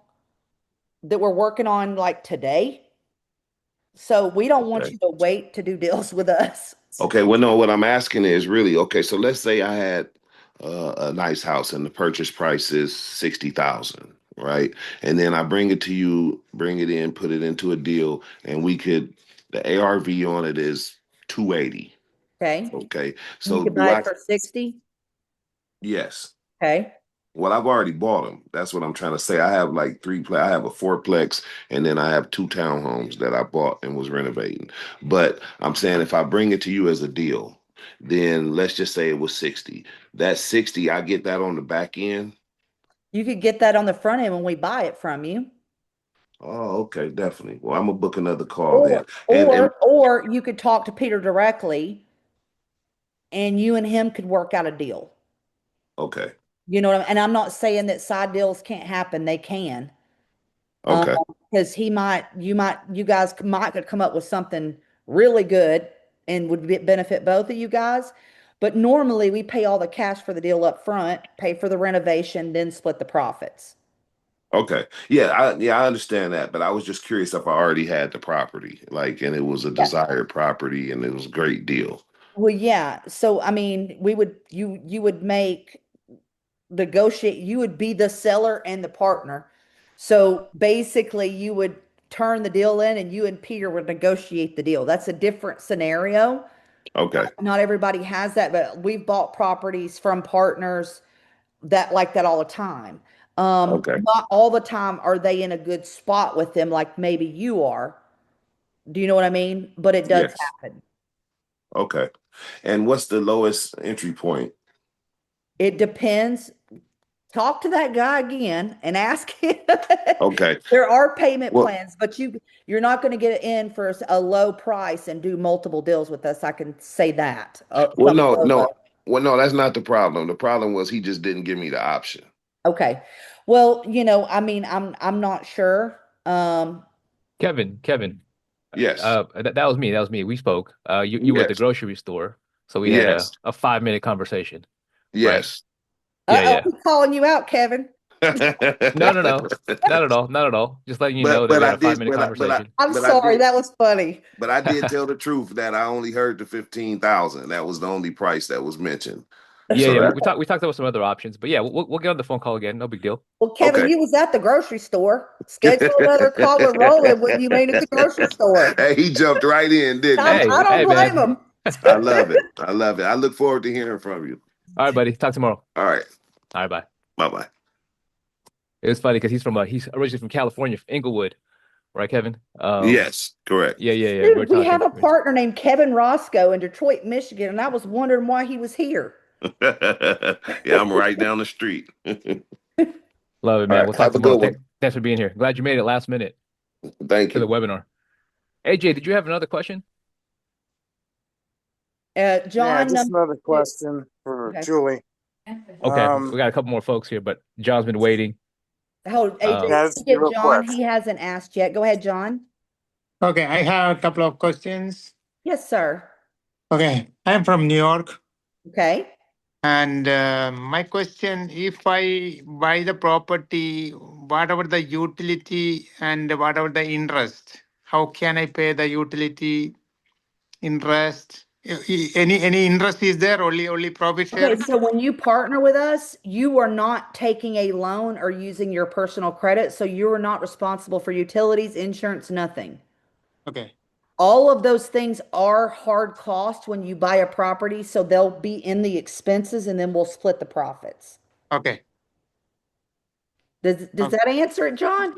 that we're working on like today. So we don't want Okay. you to wait to do deals with us. Okay. Well, no, what I'm asking is really okay. So let's say I had a nice house and the purchase price is 60,000, right? And then I bring it to you, bring it in, put it into a deal, and the ARV on it is 280. Okay. Okay. And you So can do buy I? it for 60. Yes. Okay. Well, I've already bought them. That's what I'm trying to say. I have like I have a fourplex, and then I have 2 townhomes that I bought and was renovating. But I'm saying if I bring it to you as a deal, then let's just say it was 60. That 60, I get that on the back end. You could get that on the front end when we buy it from you. Oh, okay, definitely. Well, I'm gonna book another call then. Or And or you could talk to Peter directly and you and him could work out a deal. okay, You know what and I'm not saying that side deals can't happen. They can. Um, okay, because you guys might could come up with something really good and would benefit both of you guys. But normally we pay all the cash for the deal up front, pay for the renovation, then split the profits. okay. Yeah, I understand that, but I was just curious if I already had the property, like, and it was a Yeah. desired property and it was a great deal. Well, yeah. So I mean, you would make negotiate, you would be the seller and the partner. So basically you would turn the deal in and you and Peter would negotiate the deal. That's a different scenario. Okay, Not everybody has that, but we've bought properties from partners that like that all the time. okay, Not all the time are they in a good spot with them like maybe you are. Do you know what I mean? But it does yes. happen. Okay. And what's the lowest entry point? It depends. Talk to that guy again and ask him. Okay. There are payment Well, plans, but you're not going to get it in for a low price and do multiple deals with us. I can say that. well, Something no, low, low. no. Well, no, that's not the problem. The problem was he just didn't give me the option. Okay. Well, I mean, I'm not sure. Kevin, Yes. that was me. That was me. We spoke. You were at the Yes. grocery store, so we had Yes. a 5 minute conversation, right? Yes. Yeah, Uh-oh, yeah. he's calling you out, Kevin. No, no, no, not at all, not at all. Just letting you know that but we had I a five did minute conversation. I'm sorry, that was funny. but I did tell the truth that I only heard the 15,000. That was the only price that was mentioned. Yeah, So yeah. that We talked about some other options, but yeah, we'll get on the phone call again. No big deal. Well, Kevin, okay. you was at the grocery store. Schedule another call with Roland when you made at the grocery store. Hey, he jumped right in, didn't he? I don't Hey, blame man. him. I love it. I love it. I look forward to hearing from you. All right, buddy. Talk tomorrow. All right. All right, bye. Bye bye. It was funny because he's originally from California, from Inglewood, right, Kevin? Yes, correct. Yeah, yeah, yeah. We were Dude, we have talking. a partner named Kevin Roscoe in Detroit, Michigan, and I was wondering why he was here. Yeah, I'm right down the street. All Love it, man. right. We'll talk Have a tomorrow. good one. Thanks for being here. Glad you made it last minute Thank to the you. webinar. AJ, did you have another question? Yeah, John, just another question for okay. Julie. Okay, we got a couple more folks here, but John's been waiting. Hold, AJ, Yeah, it's get real John. quick. He hasn't asked yet. Go ahead, John. Okay, I have a couple of questions. Yes, sir. Okay, I'm from New York. Okay. And my question, if I buy the property, whatever the utility and whatever the interest, how can I pay the utility interest? Any interest is there? Only profit Okay, sharing? so when you partner with us, you are not taking a loan or using your personal credit, so you are not responsible for utilities, insurance, nothing. Okay. All of those things are hard costs when you buy a property, so they'll be in the expenses and then we'll split the profits. Okay. Does Okay. that answer it, John?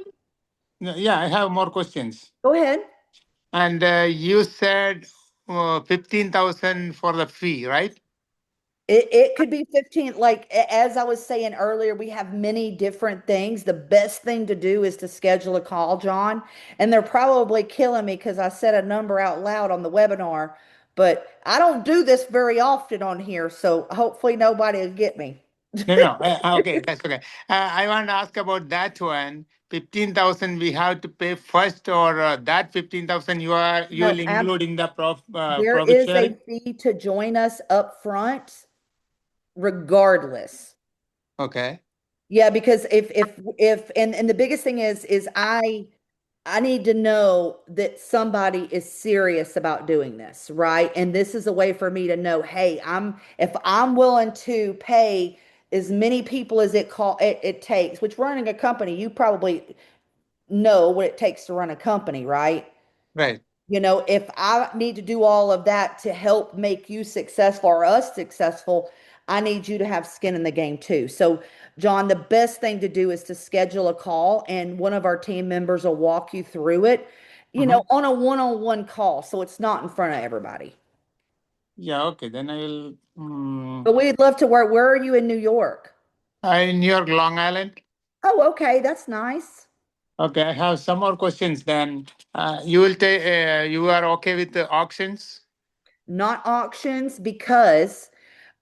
Yeah, I have more questions. Go ahead. And you said 15,000 for the fee, right? It could be 15, like as I was saying earlier, we have many different things. The best thing to do is to schedule a call, John. And they're probably killing me because I said a number out loud on the webinar, but I don't do this very often on here, so hopefully nobody will get me. No. Okay, that's okay. I want to ask about that one. 15,000 we have to pay first, or that 15,000 you No, will include in the there profit is a sharing? fee to join us up front, regardless. Okay. Yeah, because if and the biggest thing is I need to know that somebody is serious about doing this, right? And this is a way for me to know, hey, if I'm willing to pay as many people as it takes, which running a company, you probably know what it takes to run a company, right? Right. You know, if I need to do all of that to help make you successful or us successful, I need you to have skin in the game too. So, John, the best thing to do is to schedule a call and one of our team members will walk you through it, on a one-on-one call. So it's not in front of everybody. Yeah, okay. Then I will. But we'd love to work. Where are you in New York? In New York, Long Island. Oh, okay. That's nice. Okay, I have some more questions. Then you will take. You are okay with the auctions? Not auctions, because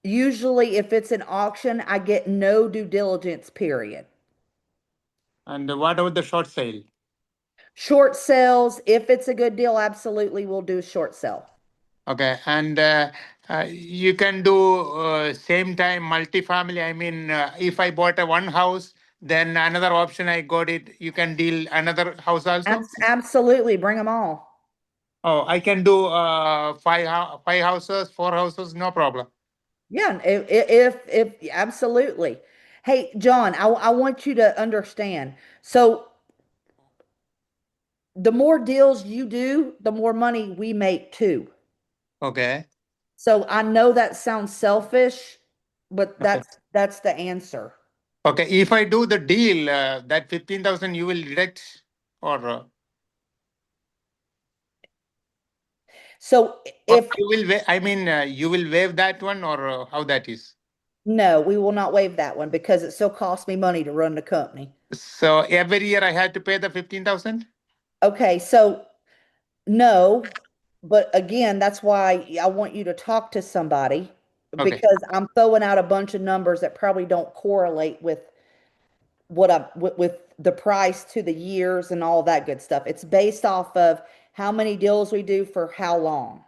usually if it's an auction, I get no due diligence period. And what about the short sale? Short sales, if it's a good deal, absolutely we'll do a short sale. Okay, and you can do same time multifamily. I mean, if I bought a one house, then another option I got it. You can deal another house also. Absolutely, bring them all. Oh, I can do five houses, four houses, no problem. Yeah, if absolutely. Hey, John, I want you to understand. So the more deals you do, the more money we make too. Okay. So I know that sounds selfish, but Okay. that's the answer. Okay. If I do the deal, that 15,000 you will deduct, or So or if you will. I mean, you will waive that one, or how that is. no, we will not waive that one because it still costs me money to run the company. So every year I had to pay the 15,000. Okay, so no, but again, that's why I want you to talk to somebody, Okay. because I'm throwing out a bunch of numbers that probably don't correlate with with the price to the years and all that good stuff. It's based off of how many deals we do for how long.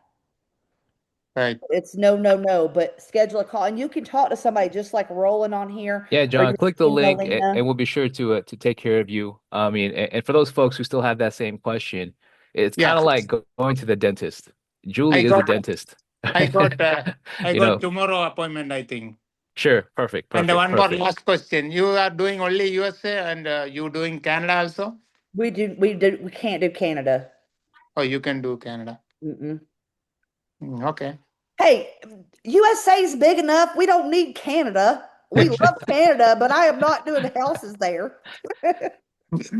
Right. It's no, but schedule a call and you can talk to somebody just like Roland on here, Yeah, or John, your click the team, link Melina. and we'll be sure to take care of you. I mean, and for those folks who still have that same question, it's Yeah. kind of like going to the dentist. I Julie is the got. dentist. I got. I You got know, tomorrow appointment, I think. sure, perfect, And perfect, one more perfect. last question. You are doing only USA, and you doing Canada also? We can't do Canada. Oh, you can do Canada. Mm-mm. Okay. Hey, USA is big enough. We don't need Canada. We love Canada, but I am not doing houses there.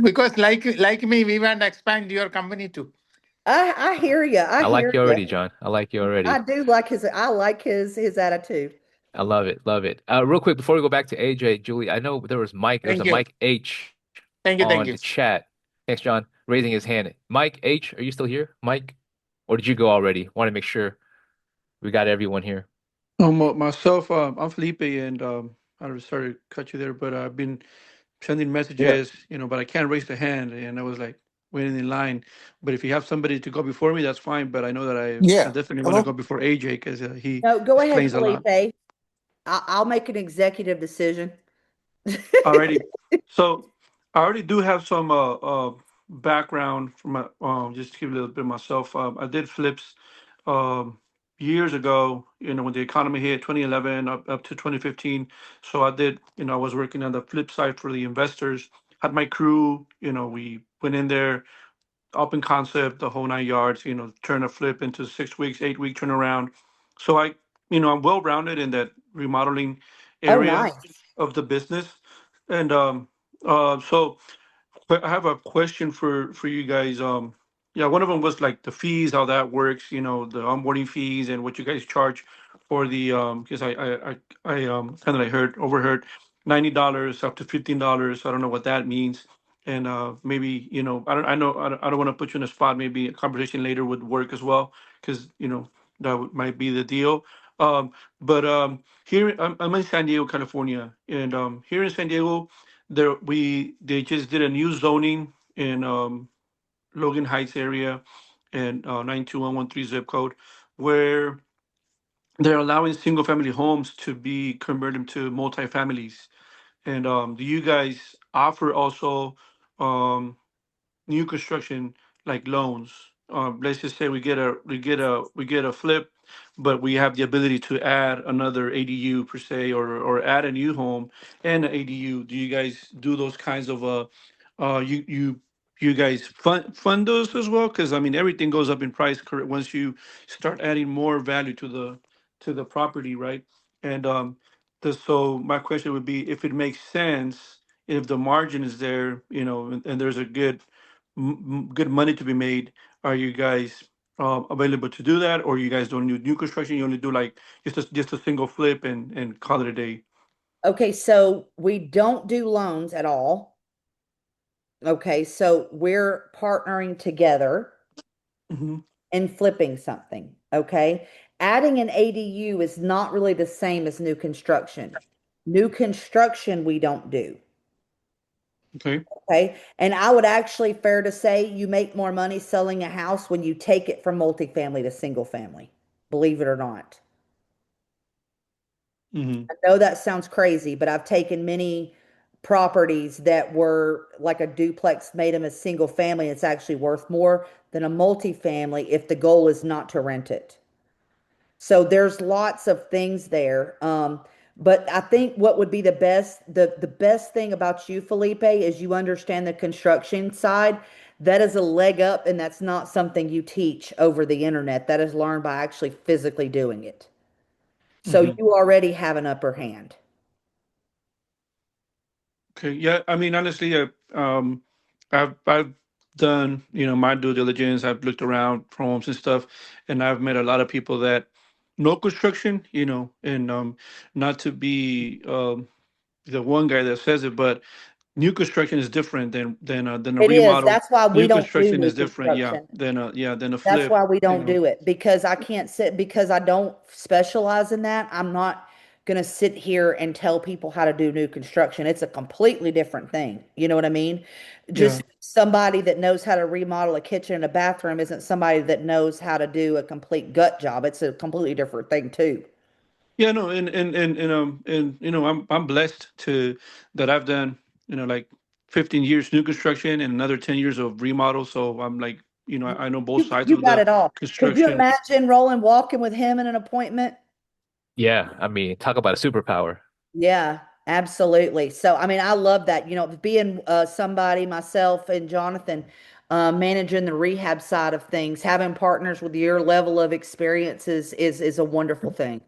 Because like me, we want to expand your company too. I hear you. I I like hear you you. already, John. I like you already. I like his attitude. I love it, love it. Real quick before we go back to AJ, Julie, I know there was Mike. There's a Thank you. Mike H Thank you. Thank on you. the chat. Thanks, John, raising his hand. Mike H, are you still here, Mike? Or did you go already? Want to make sure we got everyone here. Myself, I'm Felipe, and I'm sorry to cut you there, but I've been sending Yeah. messages, but I can't raise the hand, and I was like waiting in line. But if you have somebody to go before me, that's fine. But I know that I Yeah. definitely want to go Hello. before AJ because he No, go ahead, explains a lot. Felipe. I'll make an executive decision. Alrighty, so I already do have some background from my just to give a little bit of myself. I did flips um, years ago. When the economy hit 2011 up to 2015. So I did. I was working on the flip side for the investors. Had my crew. We went in there, open concept, the whole 9 yards. Turn a flip into 6 weeks, 8 week turnaround. So I'm well rounded in that remodeling Oh, area nice. of the business, and so. But I have a question for you guys. Yeah, one of them was like the fees, how that works. The onboarding fees and what you guys charge for the because I kind of like overheard $90 up to $15. I don't know what that means, and maybe I don't want to put you in a spot. Maybe a conversation later would work as well because might be the deal. But here I'm in San Diego, California, and here in San Diego they just did a new zoning in Logan Heights area and 92113 zip code where they're allowing single family homes to be converted to multifamilies. And do you guys offer also um, new construction like loans? Let's just say we get a flip, but we have the ability to add another ADU per se, or add a new home and an ADU. Do you guys do those kinds of you guys fund those as well? Because I mean everything goes up in price once you start adding more value to the property, right? And so my question would be if it makes sense, if the margin is there, and there's a good money to be made. Are you guys available to do that, or you guys don't do new construction? You only do like just a single flip and call it a day. Okay, so we don't do loans at all. Okay, so we're partnering together Hmm. and flipping something. Okay, adding an ADU is not really the same as new construction. New construction we don't do. Okay. Okay, and I would actually fair to say you make more money selling a house when you take it from multifamily to single family, believe it or not. Hmm. I know that sounds crazy, but I've taken many properties that were like a duplex, made them a single family. It's actually worth more than a multifamily if the goal is not to rent it. So there's lots of things there. But I think what would be the best thing about you, Felipe, is you understand the construction side. That is a leg up, and that's not something you teach over the internet. That is learned by actually physically doing it. So Hmm. you already have an upper hand. Okay. Yeah. I mean, honestly, I've done my due diligence. I've looked around for homes and stuff, and I've met a lot of people that no construction, and not to be the one guy that says it, but new construction is different than a It is. remodel. That's why we New don't do construction new is different, yeah, construction. than a That's flip. why we You don't know, do it because I can't sit because I don't specialize in that. I'm not going to sit here and tell people how to do new construction. It's a completely different thing. You know what I mean? yeah, Just somebody that knows how to remodel a kitchen and a bathroom isn't somebody that knows how to do a complete gut job. It's a completely different thing too. yeah, no, and I'm blessed to that I've done like 15 years new construction and another 10 years of remodel. So I'm like I know both sides You of got the it all. Could you construction. imagine Roland walking with him in an appointment? Yeah, I mean, talk about a superpower. Yeah, absolutely. So, I mean, I love that. Being somebody, myself and Jonathan, managing the rehab side of things, having partners with your level of experience is a wonderful thing.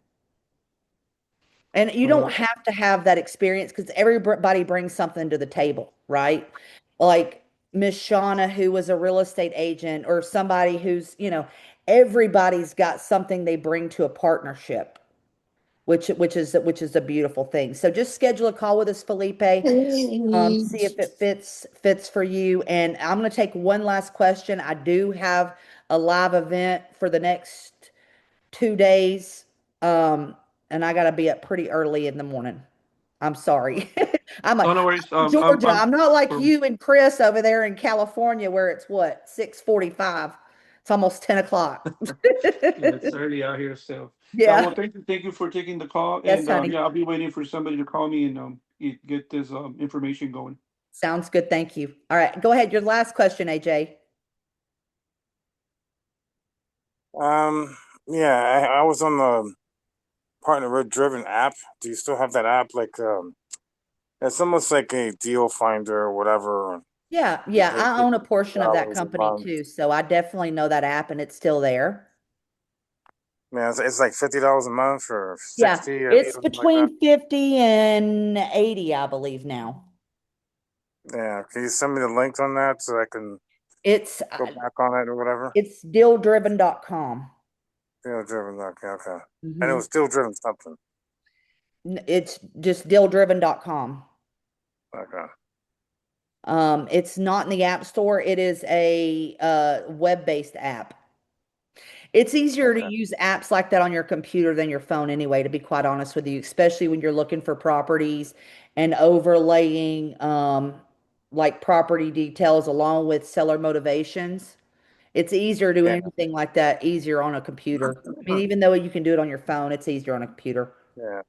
And you Uh, don't have to have that experience because everybody brings something to the table, right? Like Miss Shauna, who was a real estate agent, or somebody everybody's got something they bring to a partnership which is a beautiful thing. So just schedule a call with us, Felipe. See if it fits for you. And I'm going to take one last question. I do have a live event for the next 2 days, and I got to be up pretty early in the morning. I'm sorry. I'm like oh, no worries. Georgia. I'm I'm not like for you and Chris over there in California where it's what 6:45. It's almost 10 o'clock. yeah, it's early out here, so yeah. Yeah. Well, thank you for taking the call, Yes, and honey. yeah, I'll be waiting for somebody to call me and get this information going. Sounds good. Thank you. All right, go ahead. Your last question, AJ. Um, yeah, I was on the Partner Red Driven app. Do you still have that app? Like, it's almost like a deal finder or whatever. Yeah, You yeah, pay I own a portion of that $50 a company month. too, so I definitely know that app and it's still there. Yeah, it's like $50 a month or Yeah, 60 or it's something like that. between 50 and 80, I believe now. Yeah, can you send me the link on that so I can It's go back on it or whatever? it's dealdriven.com. Deal driven. Okay, okay. And it Mm-hmm. was still driven something. It's just dealdriven.com. Okay. It's not in the App Store. It is a web-based app. It's easier to Okay. use apps like that on your computer than your phone anyway, to be quite honest with you, especially when you're looking for properties and overlaying like property details along with seller motivations. It's easier to do Yeah. anything like that easier on a computer. I mean, even though you can do it on your phone, it's easier on a computer. Yeah.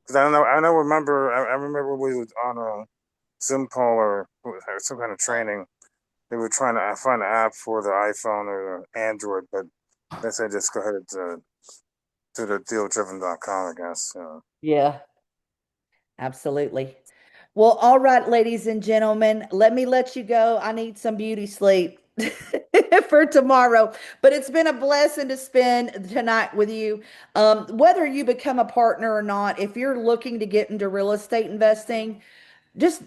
Because I don't know. I don't remember. I remember we was on a Zoom call or some kind of training. They were trying to find an app for the iPhone or the Android, but they said just go ahead to the dealdriven.com, I guess. Yeah, absolutely. Well, all right, ladies and gentlemen, let me let you go. I need some beauty sleep for tomorrow, but it's been a blessing to spend tonight with you. Whether you become a partner or not, if you're looking to get into real estate investing, just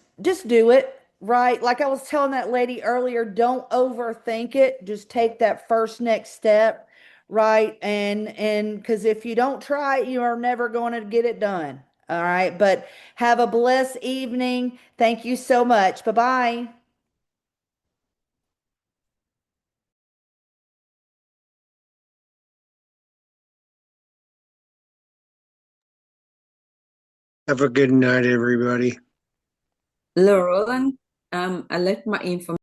do it, right? Like I was telling that lady earlier, don't overthink it. Just take that first next step, right? And because if you don't try it, you are never going to get it done. All right. But have a blessed evening. Thank you so much. Bye-bye. Have a good night, everybody. Hello, Roland. I left my information.